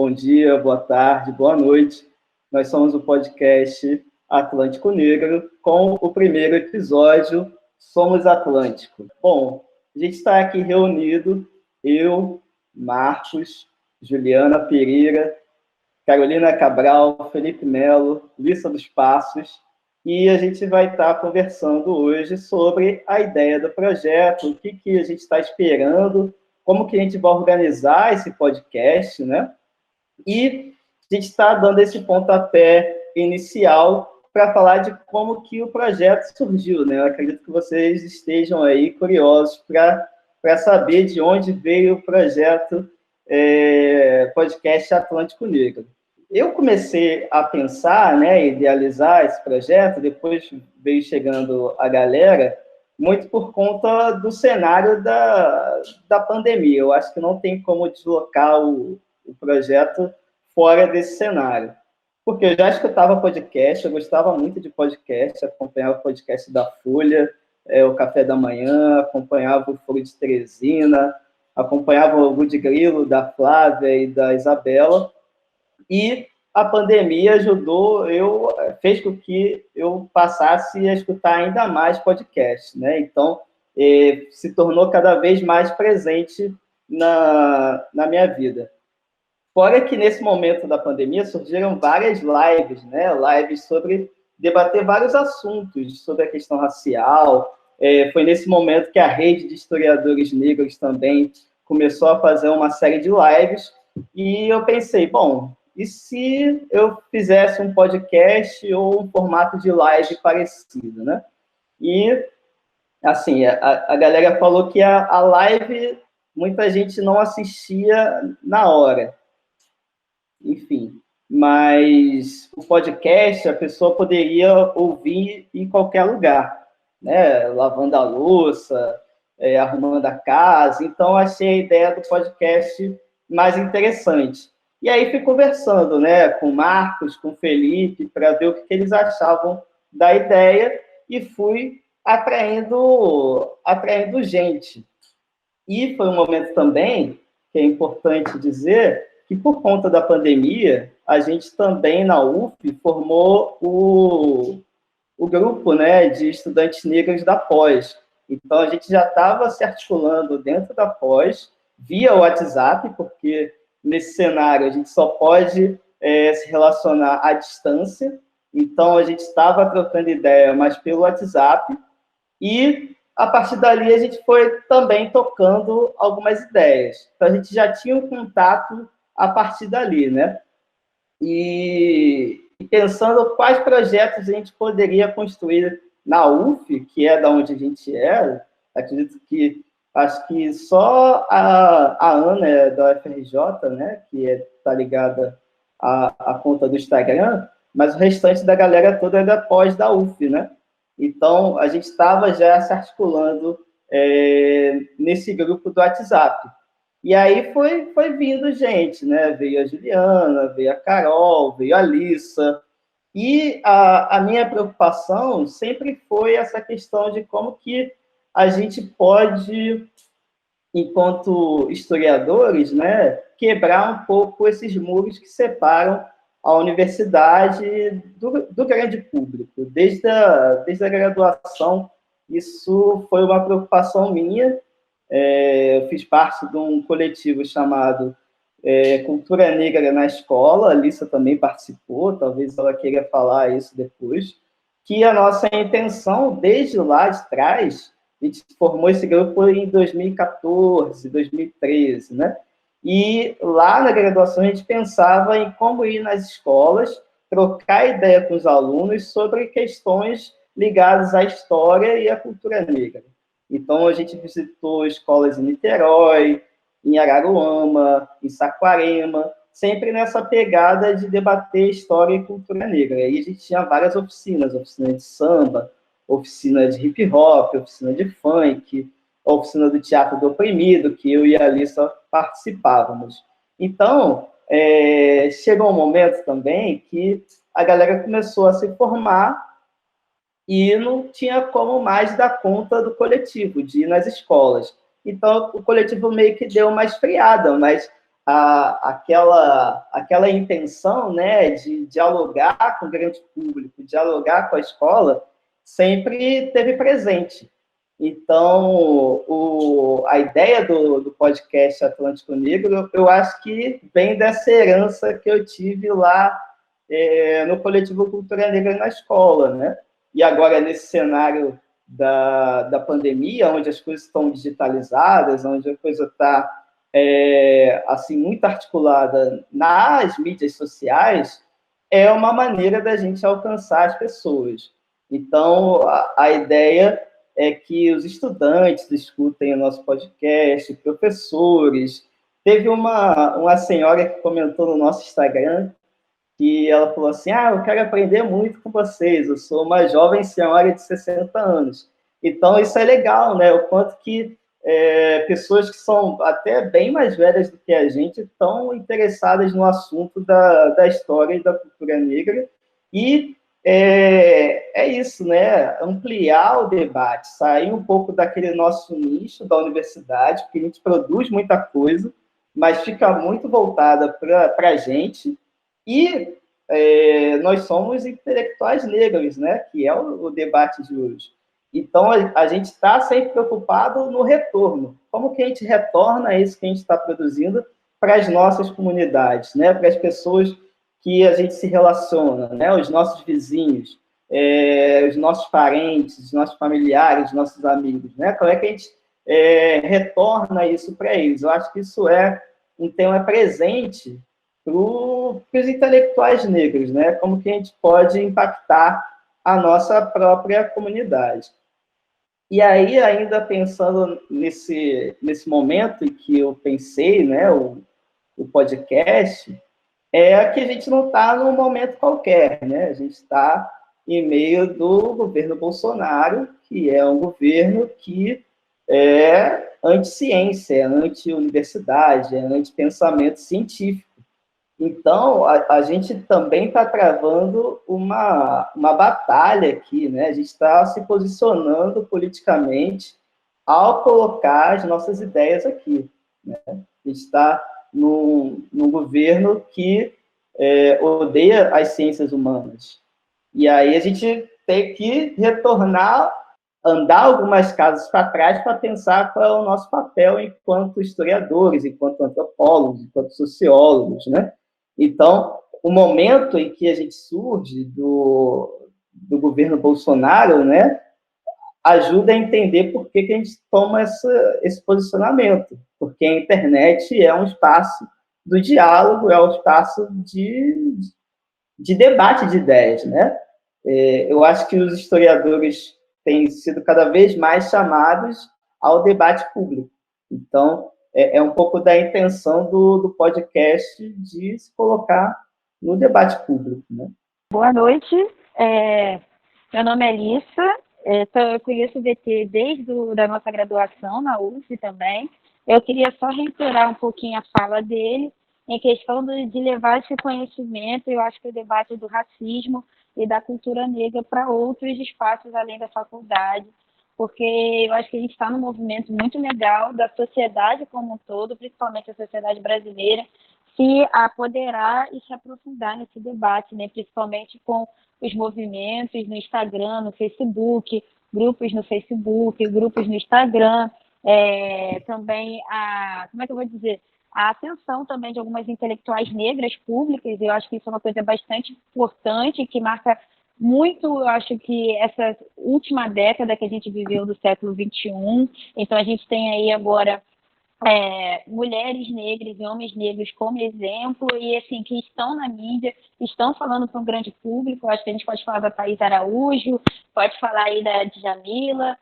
bom dia, boa tarde, boa noite. Nós somos o podcast Atlântico Negro, com o primeiro episódio, Somos Atlântico. Bom, a gente está aqui reunido, eu, Marcos, Juliana Pereira, Carolina Cabral, Felipe Melo, Lissa dos Passos, e a gente vai estar conversando hoje sobre a ideia do projeto, o que a gente está esperando, como que a gente vai organizar esse podcast, né? E a gente está dando esse pontapé inicial para falar de como que o projeto surgiu, né? Eu acredito que vocês estejam aí curiosos para saber de onde veio o projeto Podcast Atlântico Negro. Eu comecei a pensar, né, idealizar esse projeto, depois veio chegando a galera, muito por conta do cenário da pandemia. Eu acho que não tem como deslocar o projeto fora desse cenário. Porque eu já escutava podcast, eu gostava muito de podcast, acompanhava o podcast da Folha, o Café da Manhã, acompanhava o Foro de Teresina, acompanhava o Good Grilo, da Flávia e da Isabela, e a pandemia fez com que eu passasse a escutar ainda mais podcast, né? Então, se tornou cada vez mais presente na minha vida. Fora que, nesse momento da pandemia, surgiram várias lives, né? Lives sobre debater vários assuntos, sobre a questão racial. Foi nesse momento que a rede de historiadores negros também começou a fazer uma série de lives, e eu pensei, bom, e se eu fizesse um podcast ou um formato de live parecido, né? E, assim, a galera falou que a live, muita gente não assistia na hora. Enfim, mas o podcast a pessoa poderia ouvir em qualquer lugar, né? Lavando a louça, arrumando a casa. Então, achei a ideia do podcast mais interessante. E aí fui conversando, né, com o Marcos, com o Felipe, para ver o que eles achavam da ideia, e fui atraindo gente. E foi um momento também, que é importante dizer, que por conta da pandemia, a gente também, na UF, formou o grupo, né, de estudantes negros da pós. Então, a gente já estava se articulando dentro da pós, via WhatsApp, porque nesse cenário a gente só pode se relacionar à distância. Então, a gente estava trocando ideia, mas pelo WhatsApp, e a partir dali a gente foi também tocando algumas ideias. Então, a gente já tinha um contato a partir dali, né? E pensando quais projetos a gente poderia construir na UF, que é da onde a gente é, acredito que, acho que só a Ana é da UFRJ, né, que está ligada à conta do Instagram, mas o restante da galera toda é da pós da UF, né? Então, a gente estava já se articulando nesse grupo do WhatsApp. E aí foi vindo gente, né? Veio a Juliana, veio a Carol, veio a Lissa. E a minha preocupação sempre foi essa questão de como que a gente pode, enquanto historiadores, né, quebrar um pouco esses muros que separam a universidade do grande público. Desde a graduação, isso foi uma preocupação minha. Eu fiz parte de um coletivo chamado Cultura Negra na Escola, a Lissa também participou, talvez ela queira falar isso depois, que a nossa intenção, desde lá de trás, a gente formou esse grupo em 2014, 2013, né? E lá na graduação a gente pensava em como ir nas escolas, trocar ideia com os alunos sobre questões ligadas à história e à cultura negra. Então, a gente visitou escolas em Niterói, em Araruama, em Saquarema, sempre nessa pegada de debater história e cultura negra. E aí a gente tinha várias oficinas, oficina de samba, oficina de hip-hop, oficina de funk, a oficina do Teatro do Oprimido, que eu e a Alissa participávamos. Então, chegou um momento também que a galera começou a se formar e não tinha como mais dar conta do coletivo, de ir nas escolas. Então, o coletivo meio que deu uma esfriada, mas aquela intenção, né, de dialogar com o grande público, dialogar com a escola, sempre teve presente. Então, a ideia do podcast Atlântico Negro, eu acho que vem dessa herança que eu tive lá no Coletivo Cultura Negra na escola, né? E agora, nesse cenário da pandemia, onde as coisas estão digitalizadas, onde a coisa está assim, muito articulada nas mídias sociais, é uma maneira da gente alcançar as pessoas. Então, a ideia é que os estudantes escutem o nosso podcast, professores. Teve uma senhora que comentou no nosso Instagram que ela falou assim, eu quero aprender muito com vocês, eu sou uma jovem senhora de 60 anos. Então, isso é legal, né? O quanto que pessoas que são até bem mais velhas do que a gente estão interessadas no assunto da história e da cultura negra. E é isso, né? Ampliar o debate, sair um pouco daquele nosso nicho da universidade, porque a gente produz muita coisa, mas fica muito voltada para a gente, e nós somos intelectuais negros, né? Que é o debate de hoje. Então, a gente está sempre preocupado no retorno. Como que a gente retorna isso que a gente está produzindo para as nossas comunidades, né? Para as pessoas que a gente se relaciona, né? Os nossos vizinhos, os nossos parentes, os nossos familiares, os nossos amigos, né? Como é que a gente retorna isso para eles? Eu acho que isso é um tema presente para os intelectuais negros, né? Como que a gente pode impactar a nossa própria comunidade. E aí, ainda pensando nesse momento em que eu pensei, né, o podcast, é que a gente não está num momento qualquer, né? A gente está em meio do governo Bolsonaro, que é um governo que é anti-ciência, é anti-universidade, é anti-pensamento científico. Então, a gente também está travando uma batalha aqui, né? A gente está se posicionando politicamente ao colocar as nossas ideias aqui, né? A gente está num governo que odeia as ciências humanas. E aí a gente tem que retornar, andar algumas casas para trás para pensar qual é o nosso papel enquanto historiadores, enquanto antropólogos, enquanto sociólogos, né? Então, o momento em que a gente surge do governo Bolsonaro, né, ajuda a entender por que a gente toma esse posicionamento, porque a internet é um espaço do diálogo, é um espaço de debate de ideias, né? Eu acho que os historiadores têm sido cada vez mais chamados ao debate público. Então, é um pouco da intenção do podcast de se colocar no debate público, né? Boa noite, meu nome é Alissa, eu conheço o VT desde da nossa graduação na UF também. Eu queria só reiterar um pouquinho a fala dele, em questão de levar esse conhecimento, eu acho que o debate do racismo e da cultura negra para outros espaços além da faculdade, porque eu acho que a gente está num movimento muito legal da sociedade como um todo, principalmente a sociedade brasileira, se apoderar e se aprofundar nesse debate, né? Principalmente com os movimentos no Instagram, no Facebook, grupos no Facebook, grupos no Instagram, também como é que eu vou dizer? A atenção também de algumas intelectuais negras públicas, eu acho que isso é uma coisa bastante importante, que marca muito, eu acho que essa última década que a gente viveu do século XXI, então a gente tem aí agora mulheres negras e homens negros como exemplo e assim que estão na mídia, estão falando para um grande público. Acho que a gente pode falar da Thaís Araújo, pode falar aí da Djamila,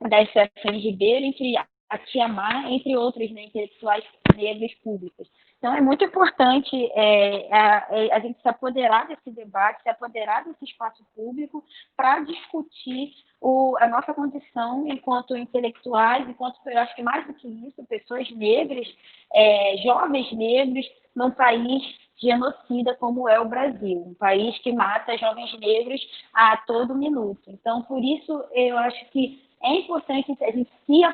da Stephanie Ribeiro, entre a Tia Má, entre outros, né, intelectuais negros públicos. Então, é muito importante a gente se apoderar desse debate, se apoderar desse espaço público para discutir a nossa condição enquanto intelectuais, enquanto, eu acho que mais do que isso, pessoas negras, jovens negros, num país genocida como é o Brasil, um país que mata jovens negros a todo minuto. Então, por isso, eu acho que é importante a gente se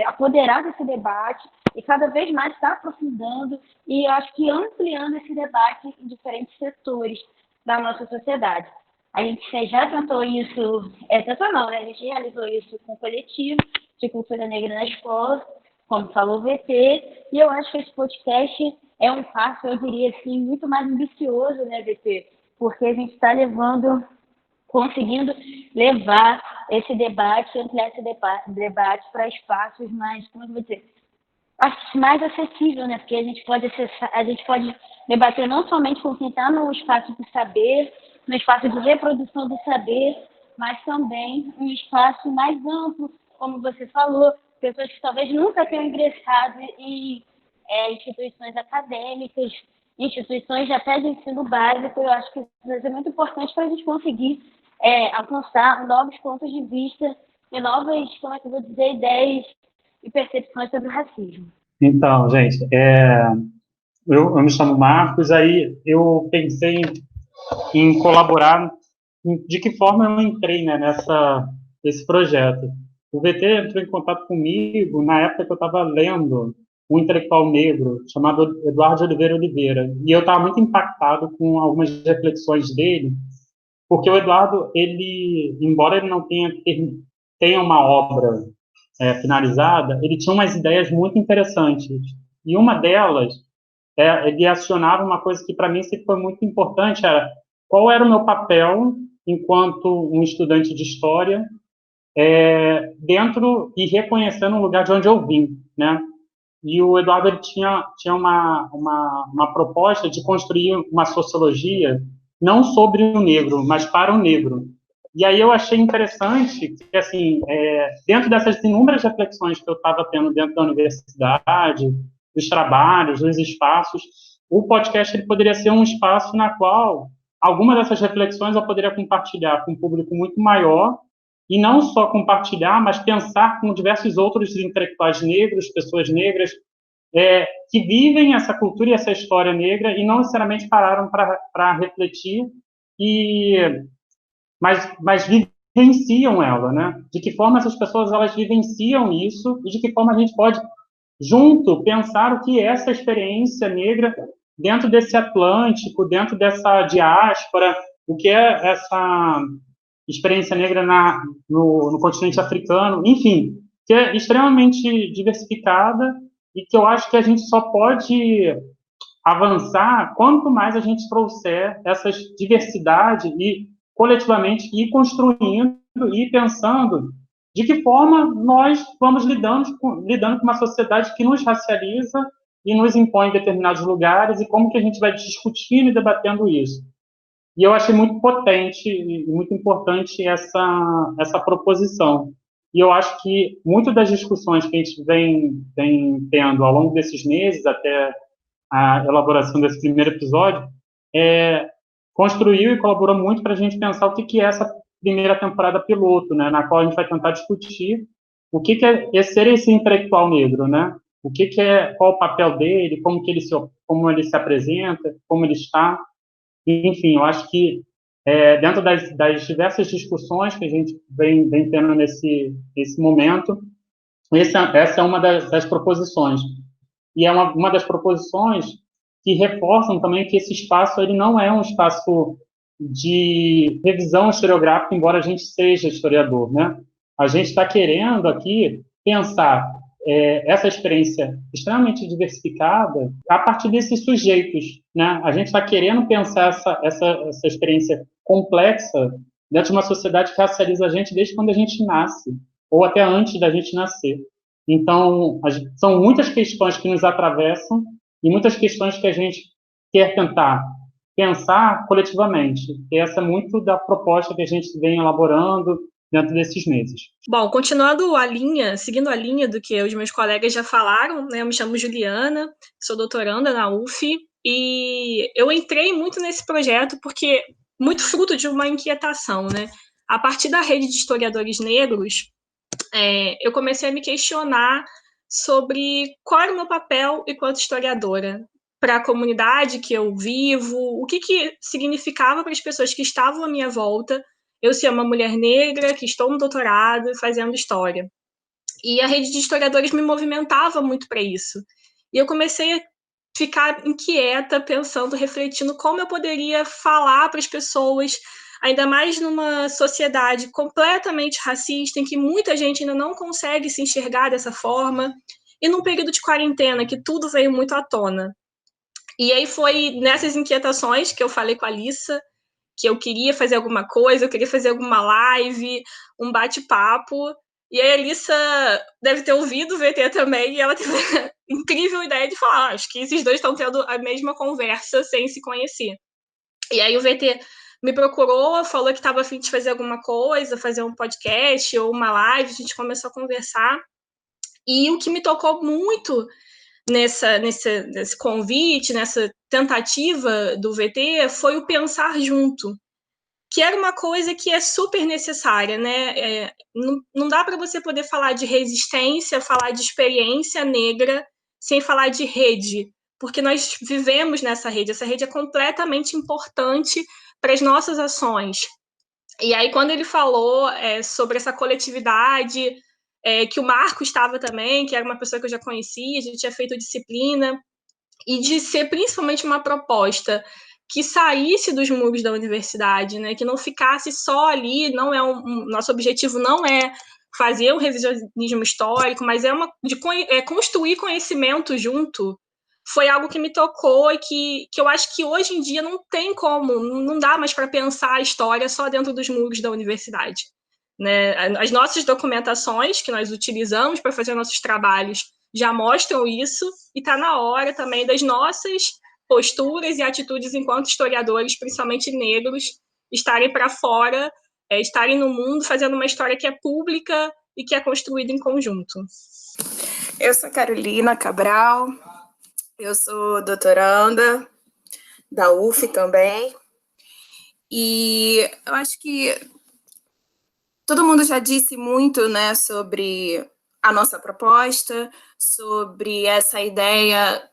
apoderar desse debate, e cada vez mais está aprofundando e eu acho que ampliando esse debate em diferentes setores da nossa sociedade. A gente já tentou isso, tentou não, né? A gente realizou isso com o coletivo de cultura negra na escola, como falou o VT, e eu acho que esse podcast é um passo, eu diria assim, muito mais ambicioso, né, VT? Porque a gente está conseguindo levar esse debate, ampliar esse debate para espaços mais, como eu vou dizer, mais acessível, né? Porque a gente pode acessar, a gente pode debater não somente com quem está no espaço do saber, no espaço de reprodução do saber, mas também um espaço mais amplo, como você falou, pessoas que talvez nunca tenham ingressado em instituições acadêmicas, instituições até de ensino básico. Eu acho que isso vai ser muito importante para a gente conseguir alcançar novos pontos de vista e novas, como é que eu vou dizer, ideias e percepções sobre o racismo. Então, gente, eu me chamo Marcos, aí eu pensei em colaborar. De que forma eu entrei, né, nesse projeto? O VT entrou em contato comigo na época que eu estava lendo um intelectual negro chamado Eduardo Oliveira, e eu estava muito impactado com algumas reflexões dele, porque o Eduardo, ele, embora ele não tenha uma obra finalizada, ele tinha umas ideias muito interessantes, e uma delas, ele acionava uma coisa que para mim sempre foi muito importante, era qual era o meu papel enquanto um estudante de história dentro e reconhecendo o lugar de onde eu vim, né? E o Eduardo ele tinha uma proposta de construir uma sociologia não sobre o negro, mas para o negro. E aí eu achei interessante que, assim, dentro dessas inúmeras reflexões que eu estava tendo dentro da universidade, dos trabalhos, dos espaços, o podcast ele poderia ser um espaço na qual algumas dessas reflexões eu poderia compartilhar com um público muito maior, e não só compartilhar, mas pensar com diversos outros intelectuais negros, pessoas negras, que vivem essa cultura e essa história negra e não necessariamente pararam para refletir, mas vivenciam ela, né? De que forma essas pessoas elas vivenciam isso e de que forma a gente pode, junto, pensar o que é essa experiência negra dentro desse Atlântico, dentro dessa diáspora, o que é essa experiência negra no continente africano, enfim, que é extremamente diversificada e que eu acho que a gente só pode avançar quanto mais a gente trouxer essas diversidades e coletivamente ir construindo e pensando de que forma nós vamos lidando com uma sociedade que nos racializa e nos impõe em determinados lugares e como que a gente vai discutindo e debatendo isso. E eu achei muito potente e muito importante essa proposição. E eu acho que muito das discussões que a gente vem tendo ao longo desses meses, até a elaboração desse primeiro episódio, construiu e colaborou muito para a gente pensar o que é essa primeira temporada piloto, né, na qual a gente vai tentar discutir o que é ser esse intelectual negro, né? Qual o papel dele, como ele se apresenta, como ele está. Enfim, eu acho que dentro das diversas discussões que a gente vem tendo nesse momento, essa é uma das proposições. E é uma das proposições que reforçam também que esse espaço ele não é um espaço de revisão historiográfica, embora a gente seja historiador, né? A gente está querendo aqui pensar essa experiência extremamente diversificada a partir desses sujeitos, né? A gente está querendo pensar essa experiência complexa dentro de uma sociedade que racializa a gente desde quando a gente nasce, ou até antes da gente nascer. Então, são muitas questões que nos atravessam e muitas questões que a gente quer tentar pensar coletivamente. E essa é muito da proposta que a gente vem elaborando dentro desses meses. Bom, seguindo a linha do que os meus colegas já falaram, né, eu me chamo Juliana, sou doutoranda na UF, e eu entrei muito nesse projeto porque, muito fruto de uma inquietação, né? A partir da rede de historiadores negros, eu comecei a me questionar sobre qual era o meu papel enquanto historiadora para a comunidade que eu vivo, o que significava para as pessoas que estavam à minha volta eu ser uma mulher negra que estou no doutorado fazendo história. E a rede de historiadores me movimentava muito para isso. E eu comecei a ficar inquieta, pensando, refletindo como eu poderia falar para as pessoas, ainda mais numa sociedade completamente racista, em que muita gente ainda não consegue se enxergar dessa forma, e num período de quarentena, que tudo veio muito à tona. E aí foi nessas inquietações que eu falei com a Alissa, que eu queria fazer alguma coisa, eu queria fazer alguma live, um bate-papo. E aí a Alissa deve ter ouvido o VT também, e ela teve a incrível ideia de falar, acho que esses dois estão tendo a mesma conversa sem se conhecer. E aí o VT me procurou, falou que estava a fim de fazer alguma coisa, fazer um podcast ou uma live, a gente começou a conversar. E o que me tocou muito nesse convite, nessa tentativa do VT, foi o pensar junto, que era uma coisa que é super necessária, né? Não dá para você poder falar de resistência, falar de experiência negra, sem falar de rede, porque nós vivemos nessa rede. Essa rede é completamente importante para as nossas ações. E aí, quando ele falou sobre essa coletividade, que o Marco estava também, que era uma pessoa que eu já conhecia, a gente tinha feito disciplina, e de ser principalmente uma proposta que saísse dos muros da universidade, né, que não ficasse só ali, não é nosso objetivo não é fazer um revisionismo histórico, mas construir conhecimento junto, foi algo que me tocou e que eu acho que hoje em dia não tem como, não dá mais para pensar a história só dentro dos muros da universidade. Né? As nossas documentações que nós utilizamos para fazer nossos trabalhos já mostram isso, e está na hora também das nossas posturas e atitudes enquanto historiadores, principalmente negros, estarem para fora, estarem no mundo fazendo uma história que é pública e que é construída em conjunto. Eu sou Carolina Cabral, eu sou doutoranda da UF também, e eu acho que todo mundo já disse muito, né, sobre a nossa proposta, sobre essa ideia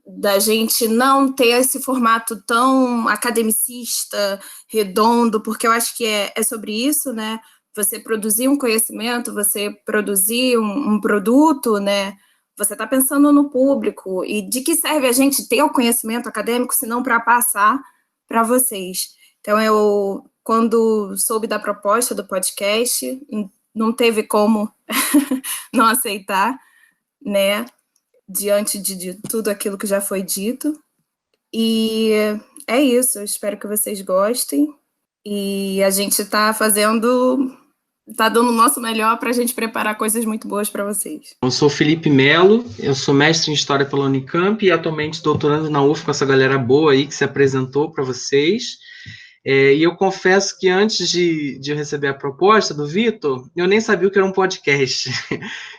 da gente não ter esse formato tão academicista, redondo, porque eu acho que é sobre isso, né? Você produzir um conhecimento, você produzir um produto, né? Você está pensando no público, e de que serve a gente ter o conhecimento acadêmico, se não para passar para vocês. Então, eu, quando soube da proposta do podcast, não teve como não aceitar, né, diante de tudo aquilo que já foi dito. E é isso, eu espero que vocês gostem. E a gente está dando o nosso melhor para a gente preparar coisas muito boas para vocês. Eu sou Felipe Melo, eu sou mestre em História pela Unicamp e atualmente doutorando na UF com essa galera boa aí que se apresentou para vocês. E eu confesso que antes de eu receber a proposta do Vitor, eu nem sabia o que era um podcast.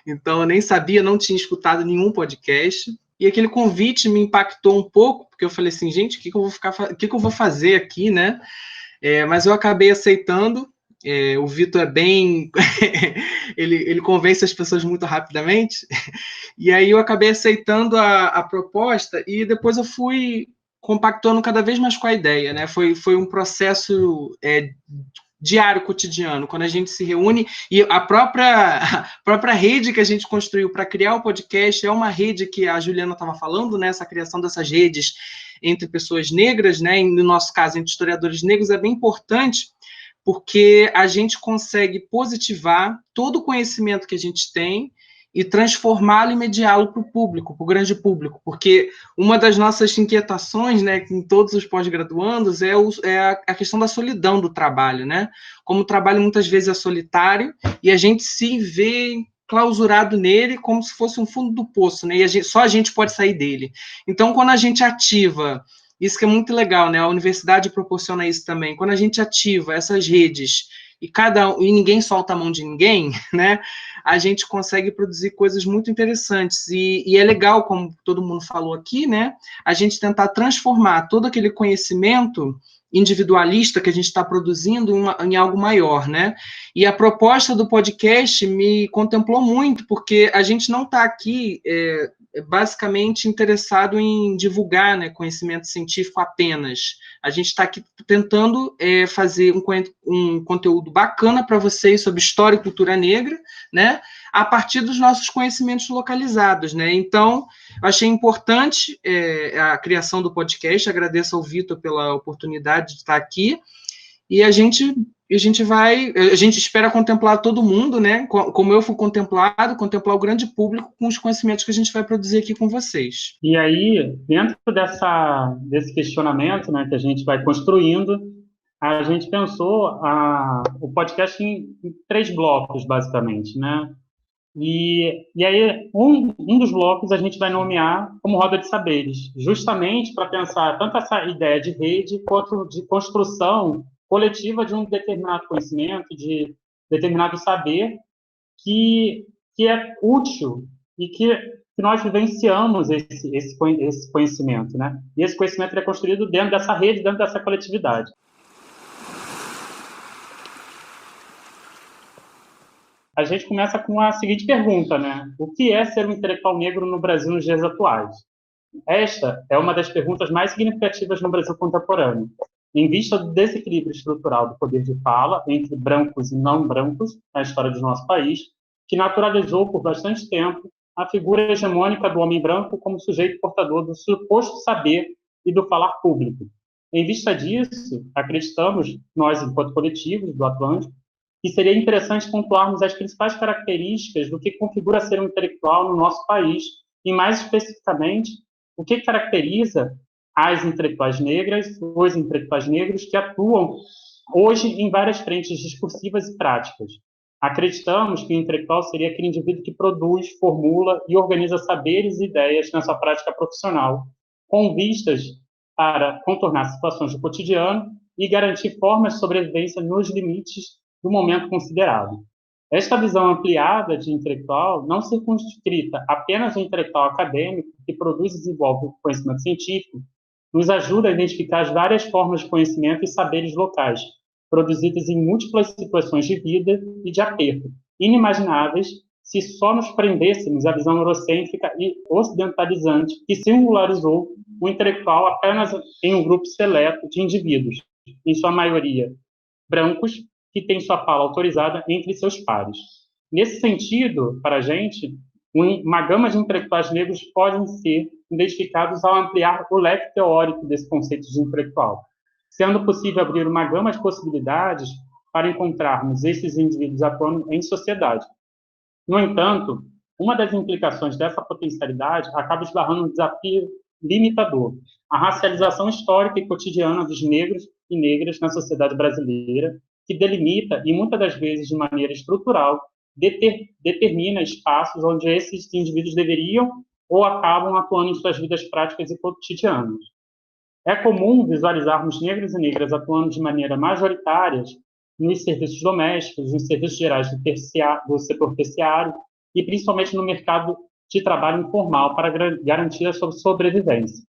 Então, eu nem sabia, não tinha escutado nenhum podcast. E aquele convite me impactou um pouco, porque eu falei assim, gente, o que eu vou fazer aqui, né? Mas eu acabei aceitando. O Vitor é bem... ele convence as pessoas muito rapidamente. E aí eu acabei aceitando a proposta e depois eu fui compactando cada vez mais com a ideia, né? Foi um processo diário, cotidiano, quando a gente se reúne, e a própria rede que a gente construiu para criar o podcast é uma rede que a Juliana estava falando, né? Essa criação dessas redes entre pessoas negras, né? E no nosso caso, entre historiadores negros, é bem importante, porque a gente consegue positivar todo o conhecimento que a gente tem e transformá-lo e mediá-lo para o público, para o grande público, porque uma das nossas inquietações, né, em todos os pós-graduandos, é a questão da solidão do trabalho, né? Como o trabalho muitas vezes é solitário e a gente se vê clausurado nele como se fosse um fundo do poço, né? E só a gente pode sair dele. Então, quando a gente ativa, isso que é muito legal, né? A universidade proporciona isso também. Quando a gente ativa essas redes e ninguém solta a mão de ninguém, né? A gente consegue produzir coisas muito interessantes. E é legal, como todo mundo falou aqui, né? A gente tentar transformar todo aquele conhecimento individualista que a gente está produzindo em algo maior, né? E a proposta do podcast me contemplou muito, porque a gente não está aqui basicamente interessado em divulgar, né, conhecimento científico apenas. A gente está aqui tentando fazer um conteúdo bacana para vocês sobre história e cultura negra, né, a partir dos nossos conhecimentos localizados, né? Então, achei importante a criação do podcast, agradeço ao Vitor pela oportunidade de estar aqui, e a gente espera contemplar todo mundo, né? Como eu fui contemplado, contemplar o grande público com os conhecimentos que a gente vai produzir aqui com vocês. E aí, dentro desse questionamento, né, que a gente vai construindo, a gente pensou o podcast em 3 blocos, basicamente, né? E aí, um dos blocos a gente vai nomear como roda de saberes, justamente para pensar tanto essa ideia de rede quanto de construção coletiva de um determinado conhecimento, de determinado saber que é útil e que nós vivenciamos esse conhecimento, né? E esse conhecimento é construído dentro dessa rede, dentro dessa coletividade. A gente começa com a seguinte pergunta, né? O que é ser um intelectual negro no Brasil nos dias atuais? Esta é uma das perguntas mais significativas no Brasil contemporâneo, em vista do desequilíbrio estrutural do poder de fala entre brancos e não brancos na história do nosso país, que naturalizou por bastante tempo a figura hegemônica do homem branco como sujeito portador do suposto saber e do falar público. Em vista disso, acreditamos, nós, enquanto coletivos do Atlântico, que seria interessante pontuarmos as principais características do que configura ser um intelectual no nosso país, e, mais especificamente, o que caracteriza as intelectuais negras, os intelectuais negros que atuam hoje em várias frentes discursivas e práticas. Acreditamos que o intelectual seria aquele indivíduo que produz, formula e organiza saberes e ideias na sua prática profissional, com vistas para contornar situações do cotidiano e garantir formas de sobrevivência nos limites do momento considerado. Esta visão ampliada de intelectual, não circunscrita apenas ao intelectual acadêmico que produz e desenvolve o conhecimento científico, nos ajuda a identificar as várias formas de conhecimento e saberes locais, produzidas em múltiplas situações de vida e de aperto, inimagináveis se só nos prendêssemos à visão eurocêntrica e ocidentalizante que singularizou o intelectual apenas em um grupo seleto de indivíduos, em sua maioria brancos, que tem sua fala autorizada entre seus pares. Nesse sentido, para a gente, uma gama de intelectuais negros podem ser identificados ao ampliar o leque teórico desse conceito de intelectual, sendo possível abrir uma gama de possibilidades para encontrarmos esses indivíduos atuando em sociedade. No entanto, uma das implicações dessa potencialidade acaba esbarrando um desafio limitador: a racialização histórica e cotidiana dos negros e negras na sociedade brasileira, que delimita, e muitas das vezes de maneira estrutural, determina espaços onde esses indivíduos deveriam ou acabam atuando em suas vidas práticas e cotidianas. É comum visualizarmos negros e negras atuando de maneira majoritária nos serviços domésticos, nos serviços gerais do setor terciário e principalmente no mercado de trabalho informal para garantir a sua sobrevivência.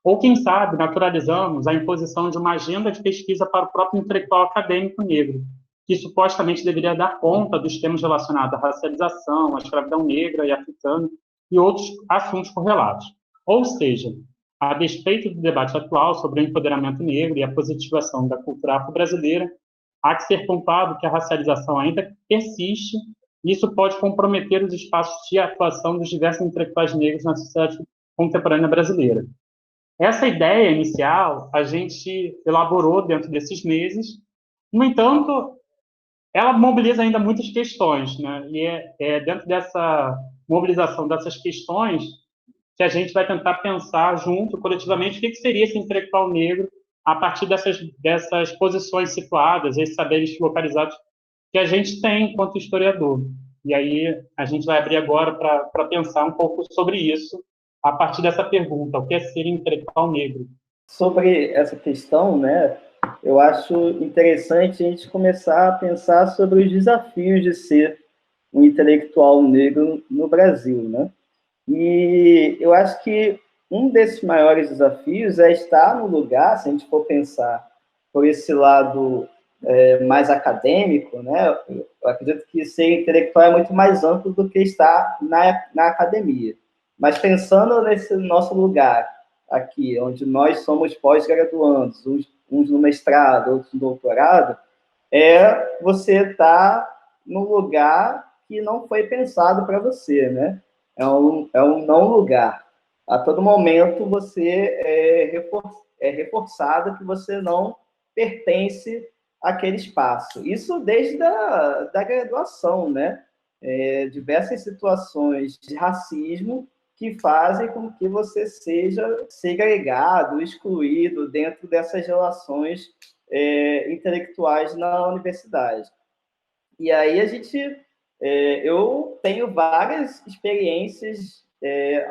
Ou, quem sabe, naturalizamos a imposição de uma agenda de pesquisa para o próprio intelectual acadêmico negro, que supostamente deveria dar conta dos temas relacionados à racialização, à escravidão negra e africana e outros assuntos correlatos. Ou seja, a despeito do debate atual sobre o empoderamento negro e a positivação da cultura afro-brasileira, há que ser pontuado que a racialização ainda persiste e isso pode comprometer os espaços de atuação dos diversos intelectuais negros na sociedade contemporânea brasileira. Essa ideia inicial a gente elaborou dentro desses meses. No entanto, ela mobiliza ainda muitas questões, né? E é dentro dessa mobilização dessas questões que a gente vai tentar pensar junto, coletivamente, o que seria esse intelectual negro a partir dessas posições situadas, esses saberes localizados que a gente tem enquanto historiador. E aí a gente vai abrir agora para pensar um pouco sobre isso, a partir dessa pergunta: o que é ser intelectual negro? Sobre essa questão, né, eu acho interessante a gente começar a pensar sobre os desafios de ser um intelectual negro no Brasil, né? E eu acho que um desses maiores desafios é estar no lugar, se a gente for pensar por esse lado mais acadêmico, né? Eu acredito que ser intelectual é muito mais amplo do que estar na academia. Mas pensando nesse nosso lugar aqui, onde nós somos pós-graduandos, uns no mestrado, outros no doutorado, você estar num lugar que não foi pensado para você, né? É um não lugar. A todo momento você é reforçado que você não pertence àquele espaço. Isso desde da graduação, né? Diversas situações de racismo que fazem com que você seja segregado, excluído dentro dessas relações intelectuais na universidade. E aí eu tenho várias experiências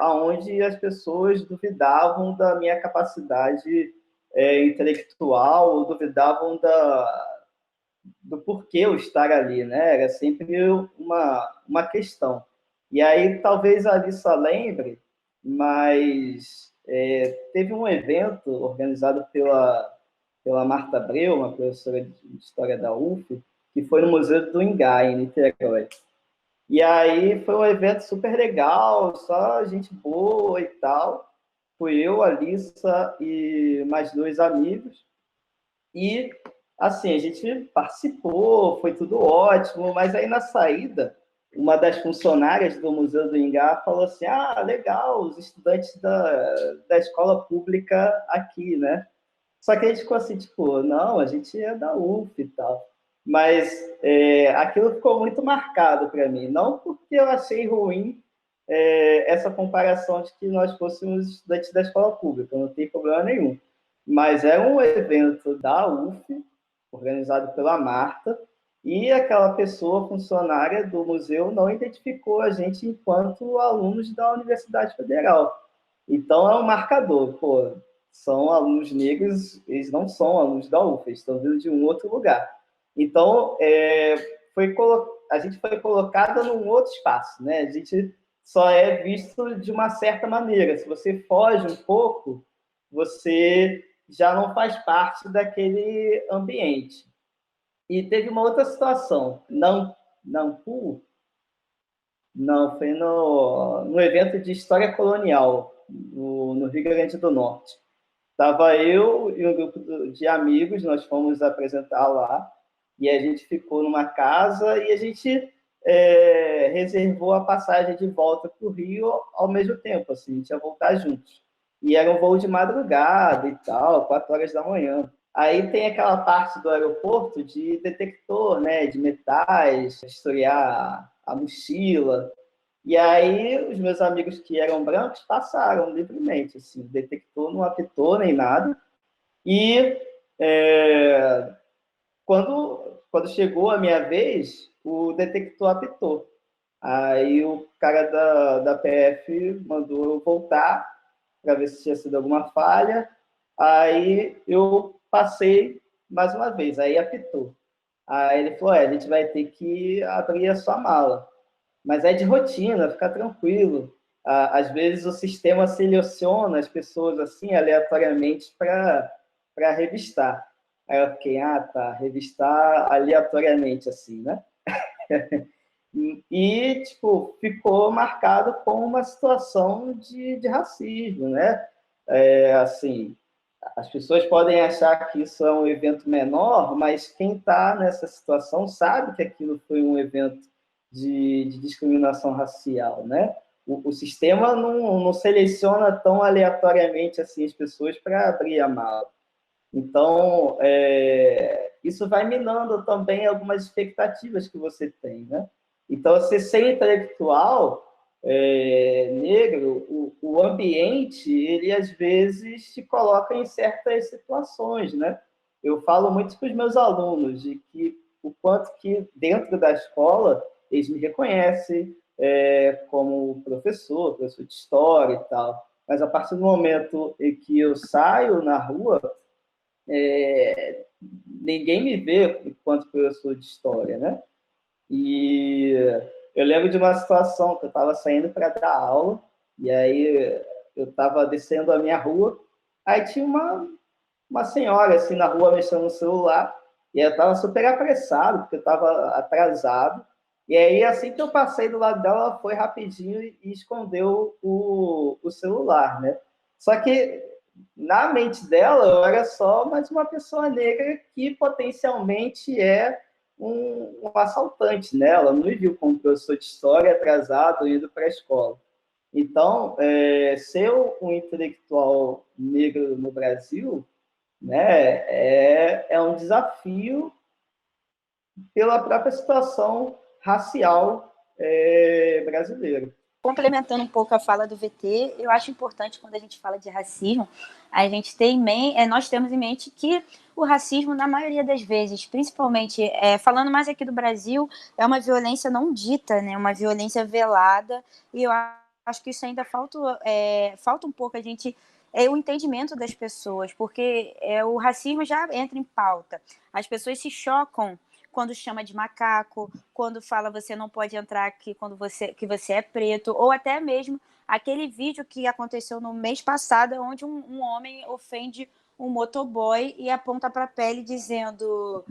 onde as pessoas duvidavam da minha capacidade intelectual, duvidavam do porquê eu estar ali, né? Era sempre uma questão. E aí, talvez a Alissa lembre, mas teve um evento organizado pela Marta Abreu, uma professora de História da UF, que foi no Museu do Ingá, em Niterói. E aí foi um evento super legal, só gente boa e tal. Fui eu, a Alissa e mais 2 amigos. E, assim, a gente participou, foi tudo ótimo, mas aí na saída, uma das funcionárias do Museu do Ingá falou assim, legal, os estudantes da escola pública aqui, né? Só que a gente ficou assim, tipo, não, a gente é da UF e tal. Mas aquilo ficou muito marcado para mim. Não porque eu achei ruim essa comparação de que nós fôssemos estudantes da escola pública, não tem problema nenhum. Mas era um evento da UF, organizado pela Marta, e aquela pessoa funcionária do museu não identificou a gente enquanto alunos da Universidade Federal. Então, é um marcador. Pô, são alunos negros, eles não são alunos da UF, eles estão vindo de um outro lugar. Então, a gente foi colocada num outro espaço, né? A gente só é visto de uma certa maneira. Se você foge um pouco, você já não faz parte daquele ambiente. E teve uma outra situação. Nampu? Não, foi no evento de História Colonial, no Rio Grande do Norte. Estava eu e um grupo de amigos, nós fomos apresentar lá, e a gente ficou numa casa e a gente reservou a passagem de volta para o Rio ao mesmo tempo, assim, a gente ia voltar juntos. E era um voo de madrugada e tal, 4 horas da manhã. Aí tem aquela parte do aeroporto de detector, né, de metais, historiar a mochila. E aí os meus amigos que eram brancos passaram livremente, assim, o detector não apitou nem nada. E quando chegou a minha vez, o detector apitou. Aí o cara da PF mandou eu voltar para ver se tinha sido alguma falha. Aí eu passei mais uma vez, aí apitou. Aí ele falou, a gente vai ter que abrir a sua mala. Mas é de rotina, fica tranquilo. Às vezes o sistema seleciona as pessoas assim, aleatoriamente, para revistar. Aí eu fiquei, tá, revistar aleatoriamente, assim, né? E, tipo, ficou marcado como uma situação de racismo, né? Assim, as pessoas podem achar que isso é um evento menor, mas quem está nessa situação sabe que aquilo foi um evento de discriminação racial, né? O sistema não seleciona tão aleatoriamente assim as pessoas para abrir a mala. Então, isso vai minando também algumas expectativas que você tem, né? Então, você ser intelectual negro, o ambiente, ele às vezes te coloca em certas situações, né? Eu falo muito para os meus alunos de que o quanto que dentro da escola eles me reconhecem como professor de história e tal, mas a partir do momento em que eu saio na rua, ninguém me vê enquanto professor de história, né? E eu lembro de uma situação que eu estava saindo para dar aula, e aí eu estava descendo a minha rua, aí tinha uma senhora assim na rua mexendo no celular, e eu estava super apressado, porque eu estava atrasado, E aí, assim que eu passei do lado dela, ela foi rapidinho e escondeu o celular, né? Só que, na mente dela, eu era só mais uma pessoa negra que potencialmente é um assaltante, né? Ela não me viu como professor de história atrasado, indo para a escola. Então, ser um intelectual negro no Brasil, né, é um desafio pela própria situação racial brasileira. Complementando um pouco a fala do VT, eu acho importante quando a gente fala de racismo, a gente nós temos em mente que o racismo, na maioria das vezes, principalmente falando mais aqui do Brasil, é uma violência não dita, né? Uma violência velada, e eu acho que isso ainda falta um pouco a gente o entendimento das pessoas, porque o racismo já entra em pauta. As pessoas se chocam quando chama de macaco, quando fala você não pode entrar aqui que você é preto, ou até mesmo aquele vídeo que aconteceu no mês passado, onde um homem ofende um motoboy e aponta para a pele dizendo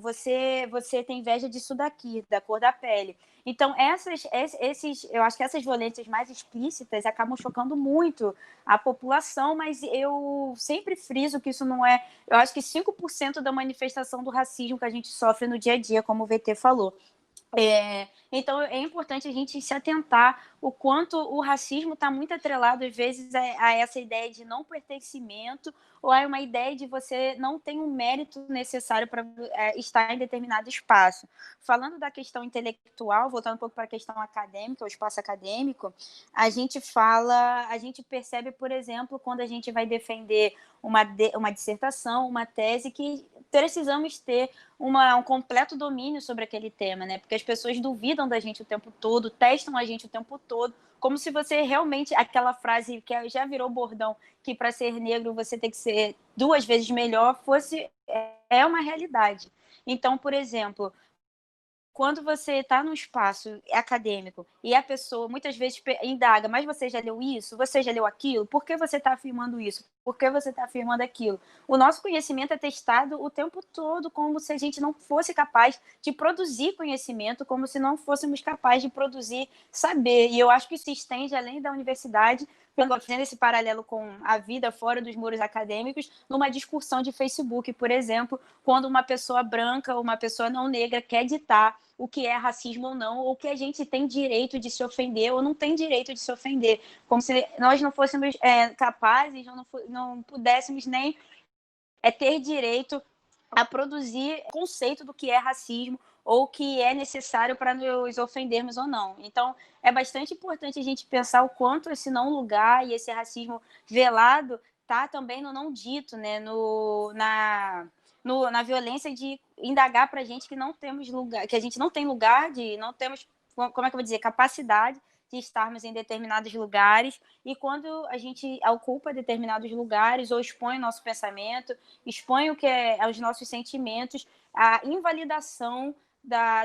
você tem inveja disso daqui, da cor da pele. Então, eu acho que essas violências mais explícitas acabam chocando muito a população, mas eu sempre friso que isso não é... Eu acho que 5% da manifestação do racismo que a gente sofre no dia a dia, como o VT falou. Então, é importante a gente se atentar o quanto o racismo está muito atrelado, às vezes, a essa ideia de não pertencimento ou a uma ideia de você não ter um mérito necessário para estar em determinado espaço. Falando da questão intelectual, voltando um pouco para a questão acadêmica, o espaço acadêmico, a gente percebe, por exemplo, quando a gente vai defender uma dissertação, uma tese, que precisamos ter um completo domínio sobre aquele tema, né? Porque as pessoas duvidam da gente o tempo todo, testam a gente o tempo todo, como se você realmente, aquela frase que já virou bordão, que para ser negro você tem que ser 2 vezes melhor, é uma realidade. Então, por exemplo, quando você está num espaço acadêmico e a pessoa muitas vezes indaga, mas você já leu isso? Você já leu aquilo? Por que você está afirmando isso? Por que você está afirmando aquilo? O nosso conhecimento é testado o tempo todo, como se a gente não fosse capaz de produzir conhecimento, como se não fôssemos capazes de produzir saber. E eu acho que isso se estende além da universidade, fazendo esse paralelo com a vida fora dos muros acadêmicos, numa discussão de Facebook, por exemplo, quando uma pessoa branca ou uma pessoa não negra quer ditar o que é racismo ou não, ou que a gente tem direito de se ofender ou não tem direito de se ofender, como se nós não fôssemos capazes, não pudéssemos nem ter direito a produzir conceito do que é racismo ou que é necessário para nos ofendermos ou não. Então, é bastante importante a gente pensar o quanto esse não lugar e esse racismo velado está também no não dito, né? Na violência de indagar para a gente que não temos lugar, que a gente não tem lugar, não temos, como é que eu vou dizer, capacidade de estarmos em determinados lugares, e quando a gente ocupa determinados lugares ou expõe o nosso pensamento, expõe os nossos sentimentos, a invalidação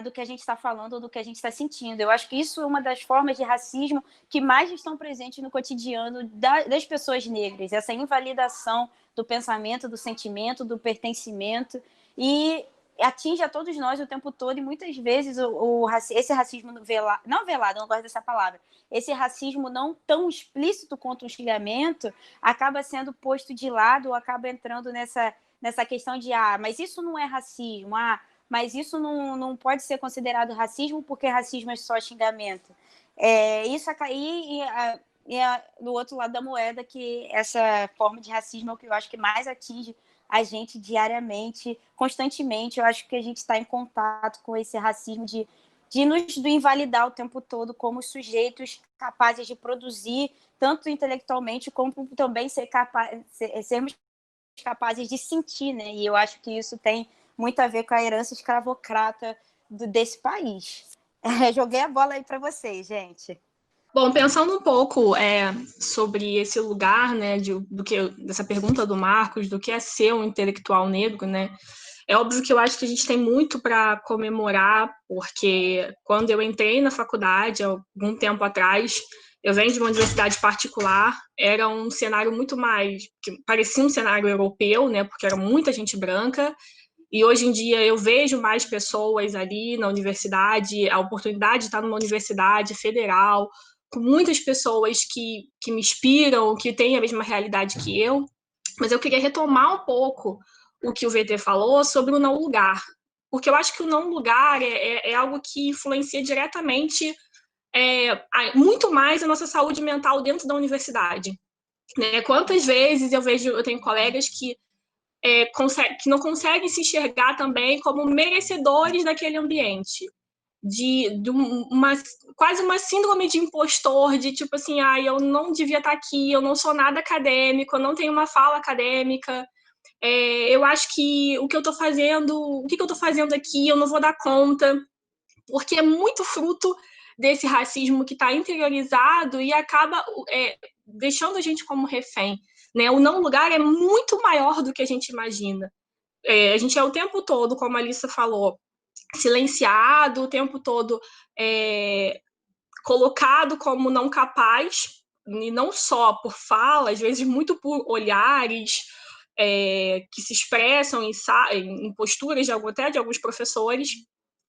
do que a gente está falando ou do que a gente está sentindo. Eu acho que isso é uma das formas de racismo que mais estão presentes no cotidiano das pessoas negras, essa invalidação do pensamento, do sentimento, do pertencimento, e atinge a todos nós o tempo todo, e muitas vezes esse racismo não velado, eu não gosto dessa palavra, esse racismo não tão explícito quanto o xingamento acaba sendo posto de lado, ou acaba entrando nessa questão de mas isso não é racismo, mas isso não pode ser considerado racismo porque racismo é só xingamento. Isso do outro lado da moeda, que essa forma de racismo é o que eu acho que mais atinge a gente diariamente, constantemente. Eu acho que a gente está em contato com esse racismo de nos invalidar o tempo todo como sujeitos capazes de produzir, tanto intelectualmente, como também sermos capazes de sentir, né? E eu acho que isso tem muito a ver com a herança escravocrata desse país. Joguei a bola aí para vocês, gente. Bom, pensando um pouco sobre esse lugar, né, dessa pergunta do Marcos, do que é ser um intelectual negro, né, é óbvio que eu acho que a gente tem muito para comemorar, porque quando eu entrei na faculdade, algum tempo atrás, eu venho de uma universidade particular, era um cenário muito mais, que parecia um cenário europeu, né, porque era muita gente branca, E hoje em dia eu vejo mais pessoas ali na universidade, a oportunidade de estar numa universidade federal, com muitas pessoas que me inspiram, que têm a mesma realidade que eu. Mas eu queria retomar um pouco o que o VT falou sobre o não lugar. Porque eu acho que o não lugar é algo que influencia diretamente muito mais a nossa saúde mental dentro da universidade. Né? Quantas vezes eu tenho colegas que não conseguem se enxergar também como merecedores daquele ambiente. Quase uma síndrome de impostor, de tipo assim, eu não devia estar aqui, eu não sou nada acadêmico, eu não tenho uma fala acadêmica, eu acho que o que eu estou fazendo aqui, eu não vou dar conta, porque é muito fruto desse racismo que está interiorizado e acaba deixando a gente como refém. Né? O não lugar é muito maior do que a gente imagina. A gente é o tempo todo, como a Alissa falou, silenciado, o tempo todo colocado como não capaz, e não só por fala, às vezes muito por olhares que se expressam em posturas até de alguns professores,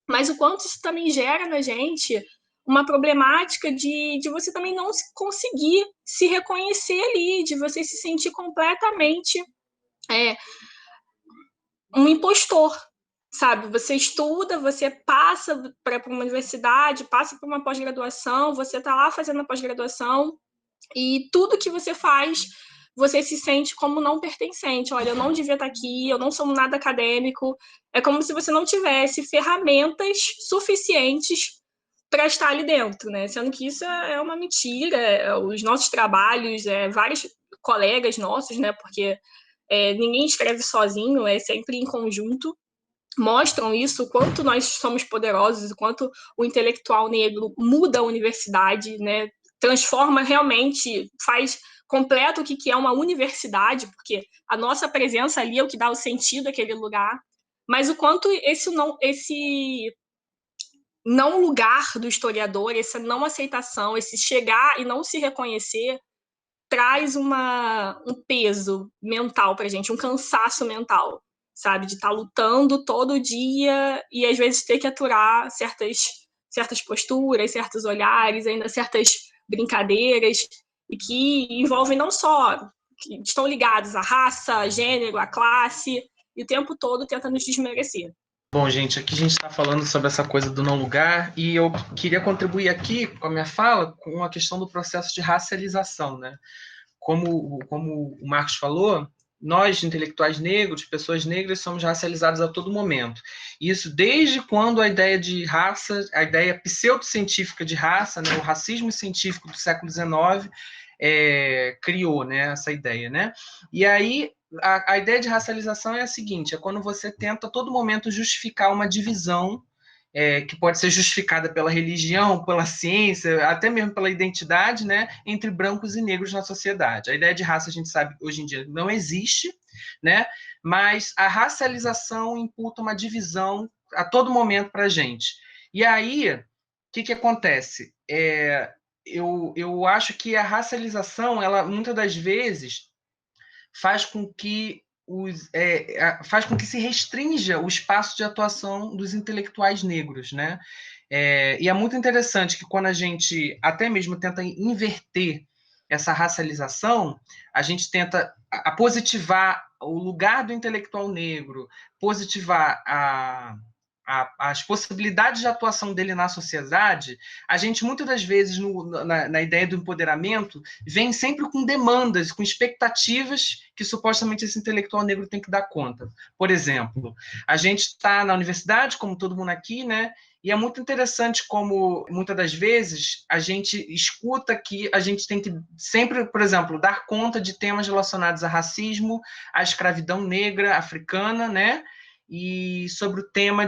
mas o quanto isso também gera na gente uma problemática de você também não conseguir se reconhecer ali, de você se sentir completamente um impostor, sabe? Você estuda, você passa para uma universidade, passa por uma pós-graduação, você está lá fazendo a pós-graduação e tudo que você faz, você se sente como não pertencente. Olha, eu não devia estar aqui, eu não sou nada acadêmico. É como se você não tivesse ferramentas suficientes para estar ali dentro, né? Sendo que isso é uma mentira. Os nossos trabalhos, vários colegas nossos, né? Porque ninguém escreve sozinho, é sempre em conjunto, mostram isso, o quanto nós somos poderosos, o quanto o intelectual negro muda a universidade, né? Transforma realmente, faz completo o que é uma universidade, porque a nossa presença ali é o que dá o sentido àquele lugar, mas o quanto esse não lugar do historiador, essa não aceitação, esse chegar e não se reconhecer, traz um peso mental pra gente, um cansaço mental, sabe? De estar lutando todo dia e às vezes ter que aturar certas posturas, certos olhares, ainda certas brincadeiras, e que envolvem não só, que estão ligados à raça, à gênero, à classe, e o tempo todo tenta nos desmerecer. Bom, gente, aqui a gente está falando sobre essa coisa do não lugar e eu queria contribuir aqui com a minha fala com a questão do processo de racialização, né? Como o Marcos falou, nós, intelectuais negros, pessoas negras, somos racializados a todo momento. Isso desde quando a ideia de raça, a ideia pseudocientífica de raça, né, o racismo científico do século XIX, criou, né, essa ideia. Né? E aí, a ideia de racialização é a seguinte, é quando você tenta a todo momento justificar uma divisão que pode ser justificada pela religião, pela ciência, até mesmo pela identidade, né, entre brancos e negros na sociedade. A ideia de raça, a gente sabe, hoje em dia não existe, né, mas a racialização imputa uma divisão a todo momento para a gente. E aí, o que acontece? Eu acho que a racialização, ela, muitas das vezes, faz com que se restrinja o espaço de atuação dos intelectuais negros, né? E é muito interessante que quando a gente até mesmo tenta inverter essa racialização, a gente tenta positivar o lugar do intelectual negro, positivar as possibilidades de atuação dele na sociedade, a gente, muitas das vezes, na ideia do empoderamento, vem sempre com demandas, com expectativas que supostamente esse intelectual negro tem que dar conta. Por exemplo, a gente está na universidade, como todo mundo aqui, né? E é muito interessante como, muitas das vezes, a gente escuta que a gente tem que sempre, por exemplo, dar conta de temas relacionados a racismo, à escravidão negra, africana, né? E sobre o tema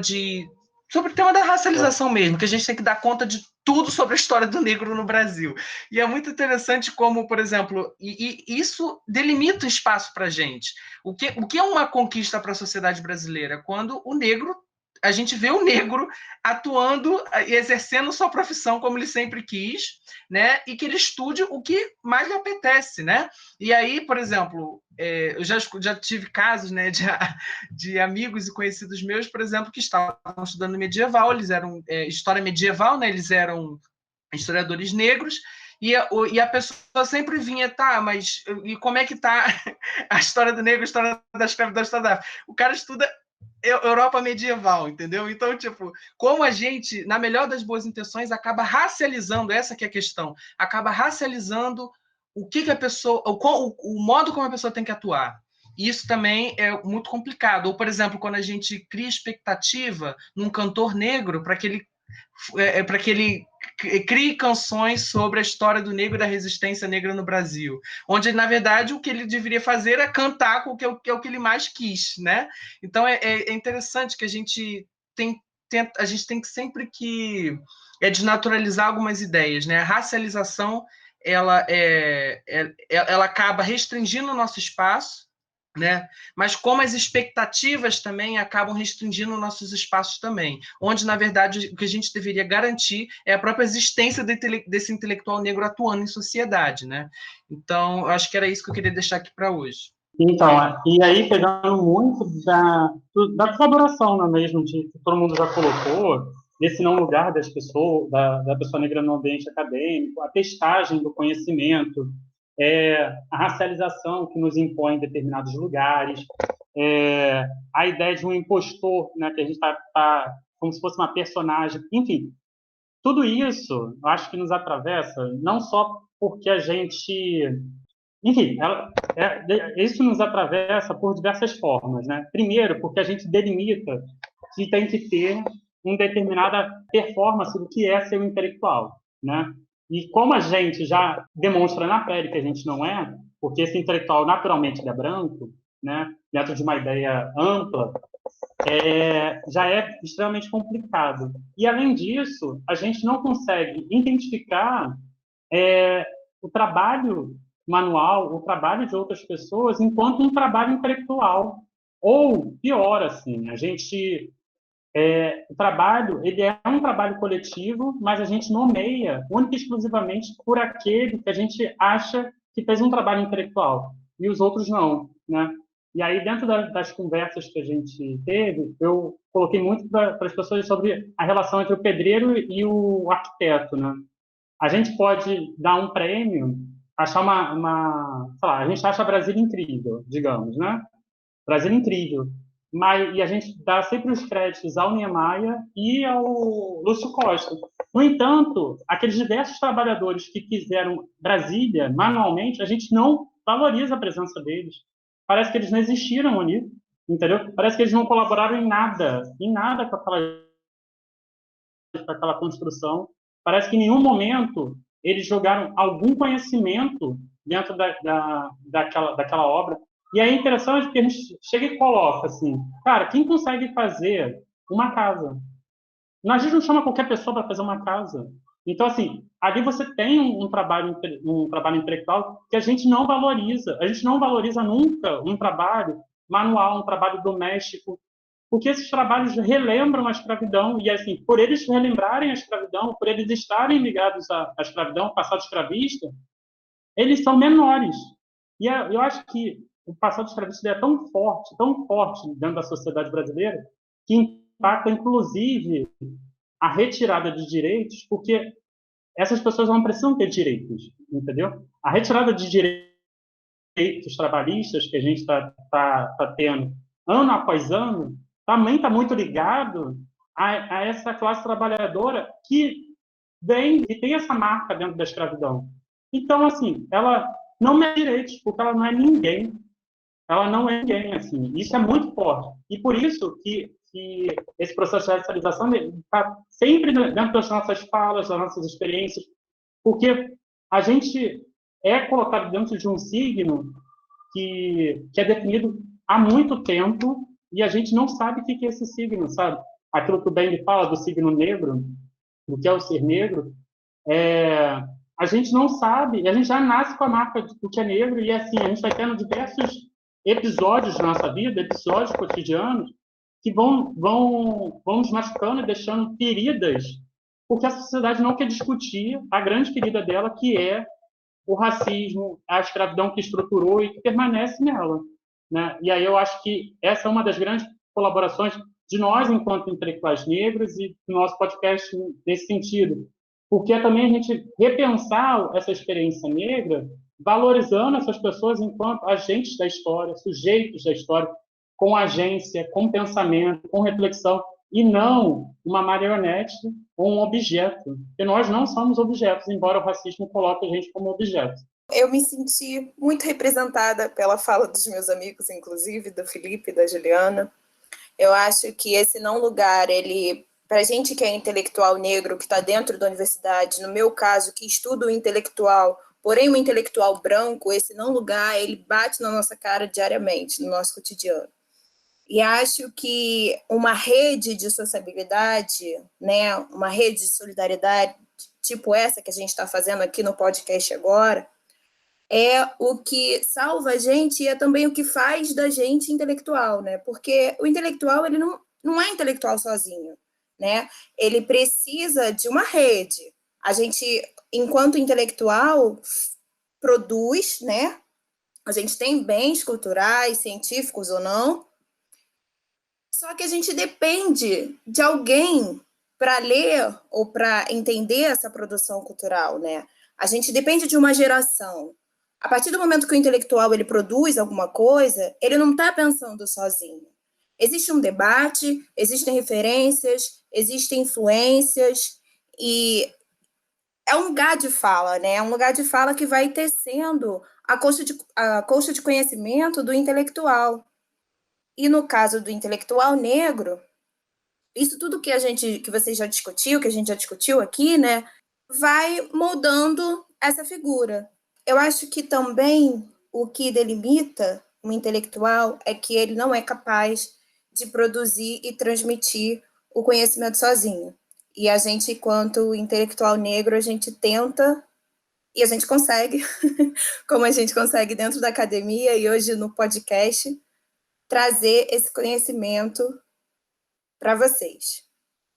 da racialização mesmo, que a gente tem que dar conta de tudo sobre a história do negro no Brasil. E é muito interessante como, por exemplo, e isso delimita o espaço para a gente. O que é uma conquista para a sociedade brasileira? Quando o negro a gente vê o negro atuando e exercendo sua profissão como ele sempre quis, né? E que ele estude o que mais lhe apetece, né? E aí, por exemplo, eu já tive casos, né, de amigos e conhecidos meus, por exemplo, que estavam estudando medieval, eles eram história medieval, né? Eles eram historiadores negros, e a pessoa sempre vinha, tá, mas e como é que tá a história do negro, a história da escravidão, a história da África? O cara estuda Europa medieval, entendeu? Então, tipo, como a gente, na melhor das boas intenções, acaba racializando, essa que é a questão, acaba racializando o que a pessoa, o modo como a pessoa tem que atuar. E isso também é muito complicado. Ou, por exemplo, quando a gente cria expectativa num cantor negro para que ele crie canções sobre a história do negro e da resistência negra no Brasil, onde, na verdade, o que ele deveria fazer é cantar com o que ele mais quis, né? Então, é interessante que a gente tem que sempre que desnaturalizar algumas ideias, né? A racialização, ela acaba restringindo o nosso espaço, né? Mas como as expectativas também acabam restringindo nossos espaços também, onde, na verdade, o que a gente deveria garantir é a própria existência desse intelectual negro atuando em sociedade, né? Então, eu acho que era isso que eu queria deixar aqui para hoje. Então, e aí, pegando muito da colaboração, não é mesmo, que todo mundo já colocou, desse não lugar das pessoas, da pessoa negra no ambiente acadêmico, a testagem do conhecimento, a racialização que nos impõe em determinados lugares, a ideia de um impostor, né, que a gente está como se fosse uma personagem, enfim, tudo isso, eu acho que nos atravessa, não só porque a gente... Enfim, isso nos atravessa por diversas formas, né? Primeiro, porque a gente delimita que tem que ter uma determinada performance do que é ser um intelectual, né? E como a gente já demonstra na pele que a gente não é, porque esse intelectual naturalmente é branco, né? Dentro de uma ideia ampla, já é extremamente complicado. E, além disso, a gente não consegue identificar o trabalho manual, o trabalho de outras pessoas, enquanto um trabalho intelectual. Ou, pior, assim, o trabalho, ele é um trabalho coletivo, mas a gente nomeia única e exclusivamente por aquele que a gente acha que fez um trabalho intelectual, e os outros não, né? E aí, dentro das conversas que a gente teve, eu coloquei muito para as pessoas sobre a relação entre o pedreiro e o arquiteto, né? A gente pode dar um prêmio, achar sei lá, a gente acha Brasília incrível, digamos, né? Brasília incrível. E a gente dá sempre os créditos ao Niemeyer e ao Lúcio Costa. No entanto, aqueles diversos trabalhadores que fizeram Brasília manualmente, a gente não valoriza a presença deles. Parece que eles não existiram ali, entendeu? Parece que eles não colaboraram em nada com aquela construção. Parece que em nenhum momento eles jogaram algum conhecimento dentro daquela obra. E aí é interessante porque a gente chega e coloca assim, cara, quem consegue fazer uma casa? A gente não chama qualquer pessoa para fazer uma casa. Então, assim, ali você tem um trabalho intelectual que a gente não valoriza. A gente não valoriza nunca um trabalho manual, um trabalho doméstico, porque esses trabalhos relembram a escravidão, e, assim, por eles relembrarem a escravidão, por eles estarem ligados à escravidão, ao passado escravista, eles são menores. E eu acho que o passado escravista é tão forte dentro da sociedade brasileira, que impacta, inclusive, a retirada de direitos, porque essas pessoas não precisam ter direitos, entendeu? A retirada de direitos trabalhistas que a gente está tendo ano após ano, também está muito ligado a essa classe trabalhadora que tem essa marca dentro da escravidão. Então, assim, ela não merece direitos, porque ela não é ninguém. Ela não é ninguém, assim. Isso é muito forte. E por isso que esse processo de racialização está sempre dentro das nossas falas, das nossas experiências, porque a gente é colocado dentro de um signo que é definido há muito tempo e a gente não sabe o que é esse signo, sabe? Aquilo que o Ben fala do signo negro, do que é o ser negro, a gente não sabe, a gente já nasce com a marca do que é negro e, assim, a gente vai tendo diversos episódios da nossa vida, episódios cotidianos, que vão nos machucando e deixando feridas, porque a sociedade não quer discutir a grande ferida dela, que é o racismo, a escravidão que estruturou e que permanece nela, né? E aí eu acho que essa é uma das grandes colaborações de nós, enquanto intelectuais negros, e do nosso podcast nesse sentido, porque é também a gente repensar essa experiência negra, valorizando essas pessoas enquanto agentes da história, sujeitos da história, com agência, com pensamento, com reflexão, e não uma marionete ou um objeto, porque nós não somos objetos, embora o racismo coloque a gente como objeto. Eu me senti muito representada pela fala dos meus amigos, inclusive do Felipe e da Juliana. Eu acho que esse não lugar, ele, para a gente que é intelectual negro, que está dentro da universidade, no meu caso, que estudo o intelectual, porém o intelectual branco, esse não lugar, ele bate na nossa cara diariamente, no nosso cotidiano. E acho que uma rede de sociabilidade, né, uma rede de solidariedade, tipo essa que a gente está fazendo aqui no podcast agora, é o que salva a gente e é também o que faz da gente intelectual, né? Porque o intelectual, ele não é intelectual sozinho, né? Ele precisa de uma rede. A gente, enquanto intelectual, produz, né? A gente tem bens culturais, científicos ou não, só que a gente depende de alguém para ler ou para entender essa produção cultural, né? A gente depende de uma geração. A partir do momento que o intelectual ele produz alguma coisa, ele não está pensando sozinho. Existe um debate, existem referências, existem influências, e é um lugar de fala, né? É um lugar de fala que vai tecendo a colcha de conhecimento do intelectual. E no caso do intelectual negro, isso tudo que você já discutiu, que a gente já discutiu aqui, né, vai moldando essa figura. Eu acho que também o que delimita um intelectual é que ele não é capaz de produzir e transmitir o conhecimento sozinho. E a gente, enquanto intelectual negro, a gente tenta e a gente consegue, como a gente consegue dentro da academia e hoje no podcast, trazer esse conhecimento para vocês.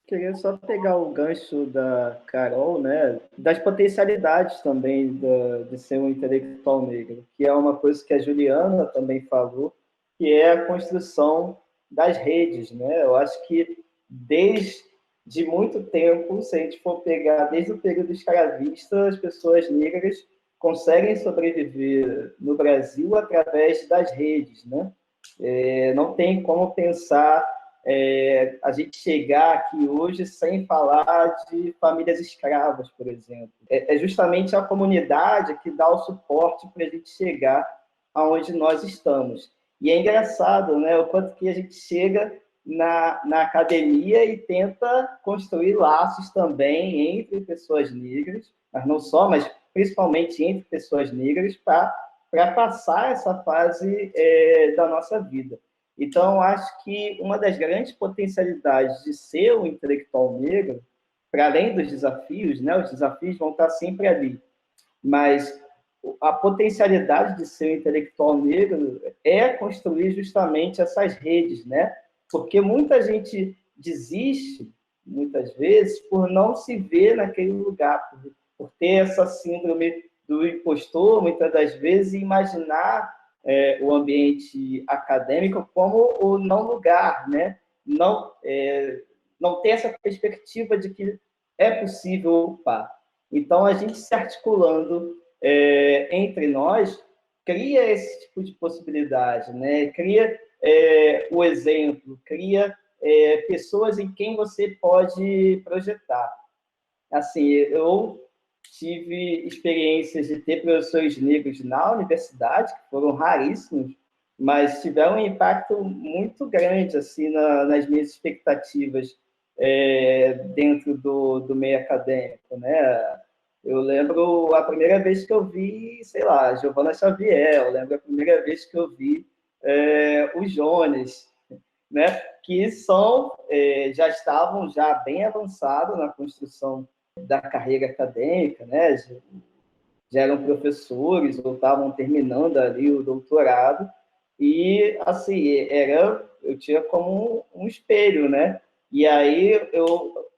Queria só pegar o gancho da Carol, né, das potencialidades também de ser um intelectual negro, que é uma coisa que a Juliana também falou, que é a construção das redes, né? Eu acho que desde muito tempo, se a gente for pegar desde o período escravista, as pessoas negras conseguem sobreviver no Brasil através das redes, né? Não tem como pensar a gente chegar aqui hoje sem falar de famílias escravas, por exemplo. É justamente a comunidade que dá o suporte para a gente chegar aonde nós estamos. E é engraçado, né, o quanto que a gente chega na academia e tenta construir laços também entre pessoas negras, mas não só, mas principalmente entre pessoas negras, para passar essa fase da nossa vida. Então, acho que uma das grandes potencialidades de ser um intelectual negro, para além dos desafios, né, os desafios vão estar sempre ali, mas a potencialidade de ser um intelectual negro é construir justamente essas redes, né? Porque muita gente desiste, muitas vezes, por não se ver naquele lugar, por ter essa síndrome do impostor, muitas das vezes, e imaginar o ambiente acadêmico como o não lugar, né? Não ter essa perspectiva de que é possível ocupar. Então, a gente se articulando entre nós cria esse tipo de possibilidade, né? Cria o exemplo, cria pessoas em quem você pode projetar. Assim, eu tive experiências de ter professores negros na universidade, que foram raríssimos, mas tiveram um impacto muito grande assim, nas minhas expectativas dentro do meio acadêmico, né? Eu lembro a primeira vez que eu vi, sei lá, Giovana Xavier, eu lembro a primeira vez que eu vi o Jones, né? Que já estavam já bem avançados na construção da carreira acadêmica, né? Já eram professores ou estavam terminando ali o doutorado, E, assim, eu tinha como um espelho, né? E aí,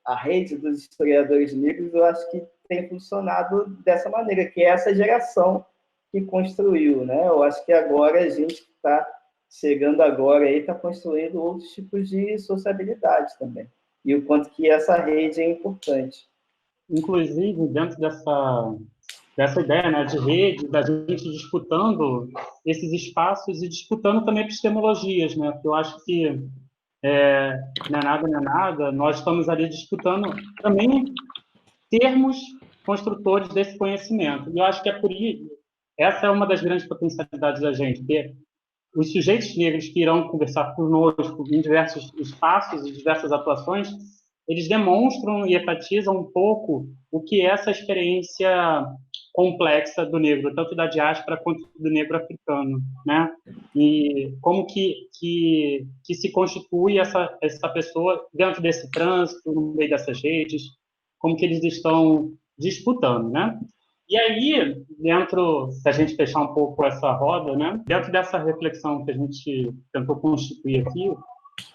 a rede dos historiadores negros, eu acho que tem funcionado dessa maneira, que é essa geração que construiu, né? Eu acho que agora a gente está chegando agora aí está construindo outros tipos de sociabilidade também. E o quanto que essa rede é importante. Inclusive, dentro dessa ideia, né, de rede, da gente disputando esses espaços e disputando também epistemologias, né? Porque eu acho que não é nada, nós estamos ali disputando também termos construtores desse conhecimento. E eu acho que é por isso, essa é uma das grandes potencialidades da gente, ter os sujeitos negros que irão conversar conosco em diversos espaços e diversas atuações, eles demonstram e enfatizam um pouco o que é essa experiência complexa do negro, tanto da diáspora quanto do negro africano, né? E como que se constitui essa pessoa dentro desse trânsito, no meio dessas redes, como que eles estão disputando, né? E aí, dentro da gente fechar um pouco essa roda, né? Dentro dessa reflexão que a gente tentou constituir aqui,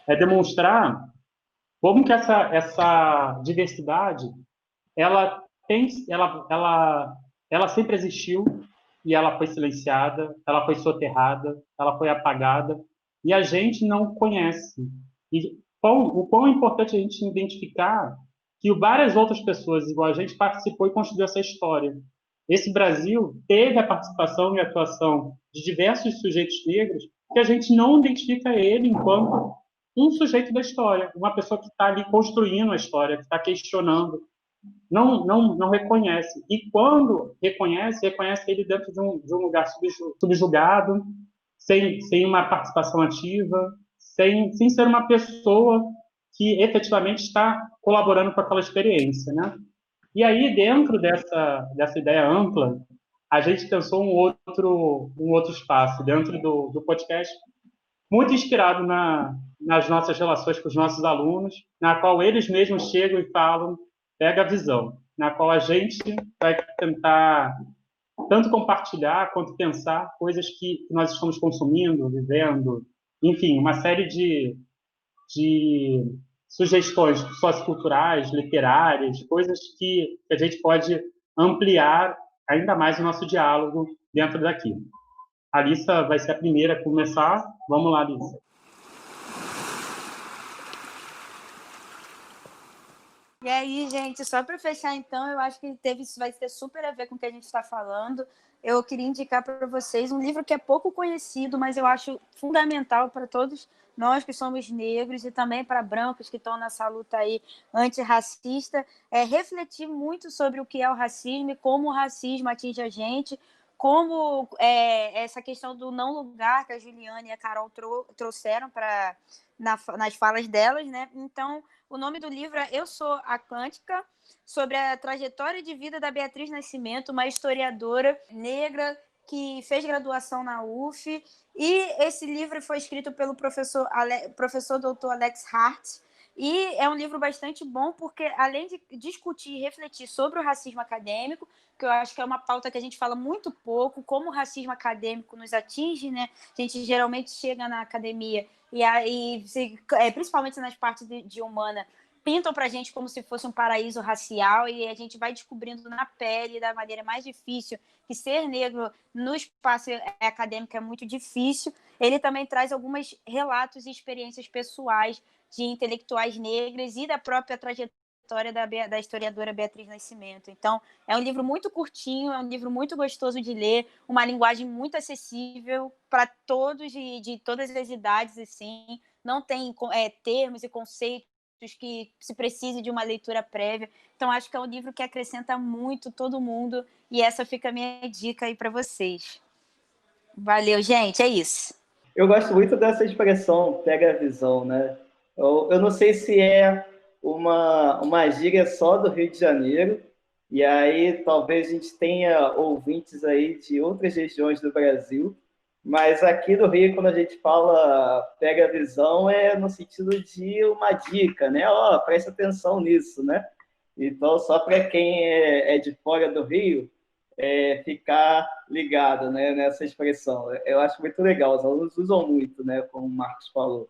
é demonstrar como que essa diversidade ela sempre existiu e ela foi silenciada, ela foi soterrada, ela foi apagada e a gente não conhece. E o quão é importante a gente identificar que várias outras pessoas igual a gente participou e construiu essa história. Esse Brasil teve a participação e atuação de diversos sujeitos negros que a gente não identifica ele enquanto um sujeito da história, uma pessoa que está ali construindo a história, que está questionando, não reconhece. E quando reconhece ele dentro de um lugar subjugado, sem uma participação ativa, sem ser uma pessoa que efetivamente está colaborando com aquela experiência, né? E aí, dentro dessa ideia ampla, a gente pensou um outro espaço dentro do podcast, muito inspirado nas nossas relações com os nossos alunos, na qual eles mesmos chegam e falam, pega a visão, na qual a gente vai tentar tanto compartilhar quanto pensar coisas que nós estamos consumindo, vivendo, enfim, uma série de sugestões socioculturais, literárias, coisas que a gente pode ampliar ainda mais o nosso diálogo dentro daqui. A Alissa vai ser a primeira a começar. Vamos lá, Alissa. E aí, gente, só para fechar, então, eu acho que isso vai ter super a ver com o que a gente está falando. Eu queria indicar para vocês um livro que é pouco conhecido, mas eu acho fundamental para todos nós que somos negros e também para brancos que estão nessa luta aí antirracista, refletir muito sobre o que é o racismo e como o racismo atinge a gente, como essa questão do não lugar que a Juliana e a Carol trouxeram nas falas delas, né? Então, o nome do livro é Eu Sou a Quântica, sobre a trajetória de vida da Beatriz Nascimento, uma historiadora negra que fez graduação na UF. E esse livro foi escrito pelo professor Dr. Alex Hart. E é um livro bastante bom porque, além de discutir e refletir sobre o racismo acadêmico, que eu acho que é uma pauta que a gente fala muito pouco, como o racismo acadêmico nos atinge, né? A gente geralmente chega na academia e aí, principalmente nas partes de humana, pintam para a gente como se fosse um paraíso racial e a gente vai descobrindo na pele da maneira mais difícil que ser negro no espaço acadêmico é muito difícil. Ele também traz alguns relatos e experiências pessoais de intelectuais negras e da própria trajetória da historiadora Beatriz Nascimento. Então, é um livro muito curtinho, é um livro muito gostoso de ler, uma linguagem muito acessível para todos de todas as idades, assim. Não tem termos e conceitos que se precise de uma leitura prévia. Então, acho que é um livro que acrescenta muito todo mundo e essa fica a minha dica aí para vocês. Valeu, gente, é isso. Eu gosto muito dessa expressão, pega a visão, né? Eu não sei se é uma gíria só do Rio de Janeiro, e aí talvez a gente tenha ouvintes aí de outras regiões do Brasil, mas aqui no Rio, quando a gente fala pega a visão, é no sentido de uma dica, né? Presta atenção nisso, né? Então, só para quem é de fora do Rio, ficar ligado, né, nessa expressão. Eu acho muito legal, os alunos usam muito, né, como o Marcos falou.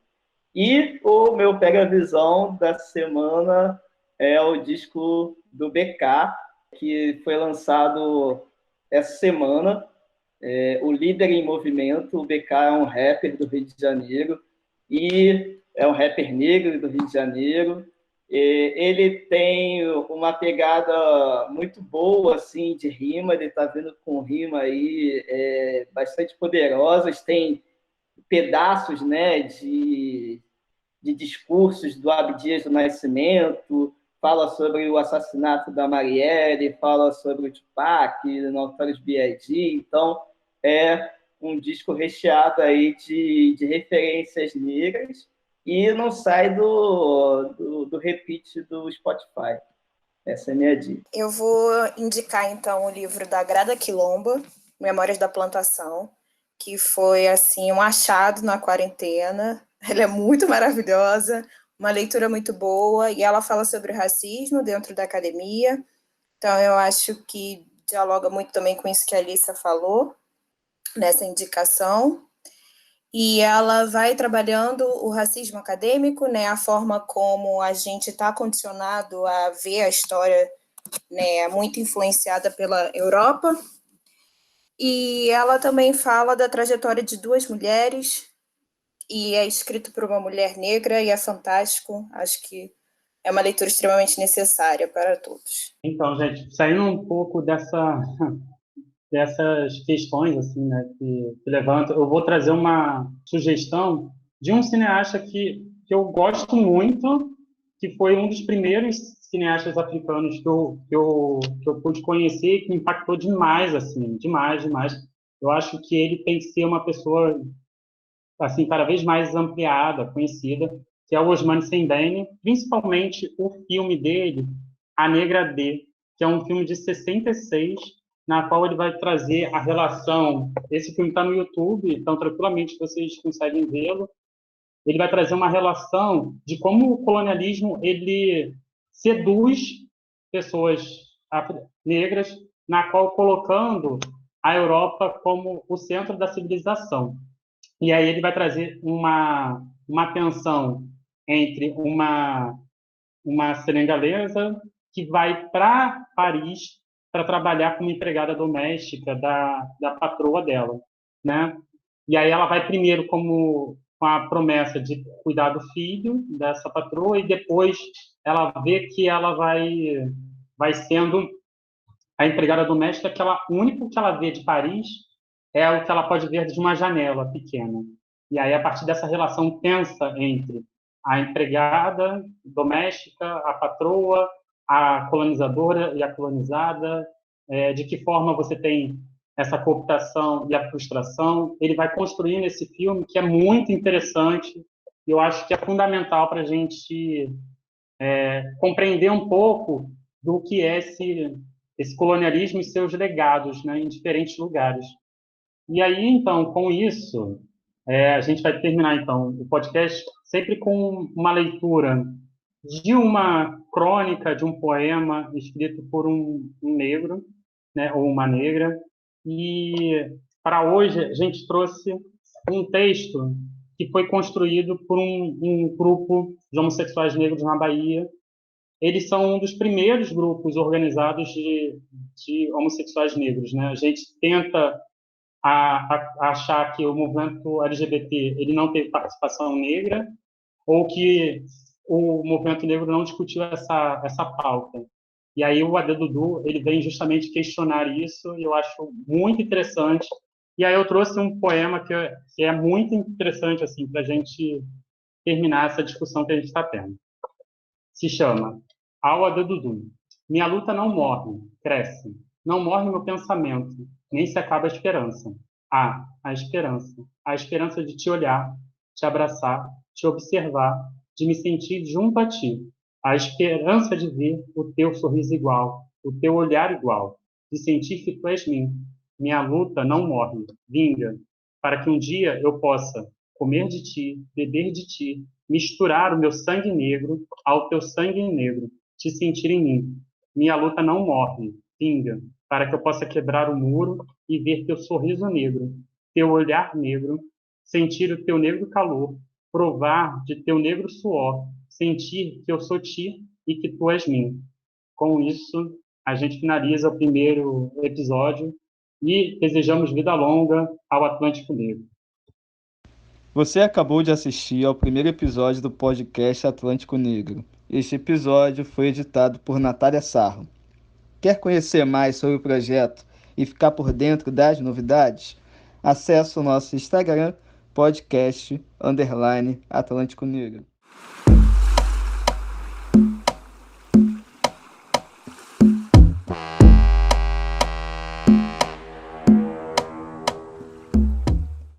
E o meu Pega Visão da semana é o disco do BK, que foi lançado essa semana. O Líder em Movimento. O BK é um rapper do Rio de Janeiro e é um rapper negro do Rio de Janeiro. Ele tem uma pegada muito boa assim de rima, ele está vindo com rima aí bastante poderosas, tem pedaços, né, de discursos do Abdias do Nascimento, fala sobre o assassinato da Marielle, fala sobre o Tupac, o Notorious B.I.G. Então, é um disco recheado aí de referências negras e não sai do repeat do Spotify. Essa é a minha dica. Eu vou indicar, então, o livro da Grada Quilomba, Memórias da Plantação, que foi, assim, um achado na quarentena. Ela é muito maravilhosa, uma leitura muito boa, e ela fala sobre o racismo dentro da academia. Então, eu acho que dialoga muito também com isso que a Alissa falou, nessa indicação. E ela vai trabalhando o racismo acadêmico, né, a forma como a gente está condicionado a ver a história, né, muito influenciada pela Europa. E ela também fala da trajetória de duas mulheres, e é escrito por uma mulher negra, e é fantástico. Acho que é uma leitura extremamente necessária para todos. Então, gente, saindo um pouco dessas questões assim, né, que levantam, eu vou trazer uma sugestão de um cineasta que eu gosto muito, que foi um dos primeiros cineastas africanos que eu pude conhecer e que me impactou demais, assim, demais. Eu acho que ele tem que ser uma pessoa assim cada vez mais ampliada, conhecida, que é o Ousmane Sembene, principalmente o filme dele, A Negra D, que é um filme de 66, na qual ele vai trazer a relação. Esse filme está no YouTube, então tranquilamente vocês conseguem vê-lo. Ele vai trazer uma relação de como o colonialismo ele seduz pessoas negras, na qual colocando a Europa como o centro da civilização. E aí ele vai trazer uma tensão entre uma senegalesa que vai para Paris para trabalhar como empregada doméstica da patroa dela, né? E aí ela vai primeiro com a promessa de cuidar do filho dessa patroa e depois ela vê que ela vai sendo a empregada doméstica, que o único que ela vê de Paris é o que ela pode ver de uma janela pequena. E aí, a partir dessa relação tensa entre a empregada doméstica, a patroa, a colonizadora e a colonizada, de que forma você tem essa cooptação e a frustração, ele vai construindo esse filme que é muito interessante e eu acho que é fundamental para a gente compreender um pouco do que é esse colonialismo e seus legados, né, em diferentes lugares. E aí, então, com isso, a gente vai terminar, então, o podcast sempre com uma leitura de uma crônica, de um poema escrito por um negro, né, ou uma negra. E, para hoje, a gente trouxe um texto que foi construído por um grupo de homossexuais negros na Bahia. Eles são um dos primeiros grupos organizados de homossexuais negros, né? A gente tenta achar que o movimento LGBT ele não teve participação negra ou que o movimento negro não discutiu essa pauta. E aí o AD Dudu ele vem justamente questionar isso e eu acho muito interessante. E aí eu trouxe um poema que é muito interessante assim para a gente terminar essa discussão que a gente está tendo. Se chama Ao AD Dudu. Minha luta não morre, cresce. Não morre meu pensamento, nem se acaba a esperança. A esperança. A esperança de te olhar, te abraçar, te observar, de me sentir junto a ti. A esperança de ver o teu sorriso igual, o teu olhar igual, de sentir que tu és mim. Minha luta não morre, vinga, para que um dia eu possa comer de ti, beber de ti, misturar o meu sangue negro ao teu sangue negro, te sentir em mim. Minha luta não morre, pinga, para que eu possa quebrar o muro e ver teu sorriso negro, teu olhar negro, sentir o teu negro calor, provar de teu negro suor, sentir que eu sou ti e que tu és mim. Com isso, a gente finaliza o primeiro episódio e desejamos vida longa ao Atlântico Negro. Você acabou de assistir ao primeiro episódio do podcast Atlântico Negro. Este episódio foi editado por Natália Sarro. Quer conhecer mais sobre o projeto e ficar por dentro das novidades? Acesse o nosso Instagram, podcast_Atlântico Negro.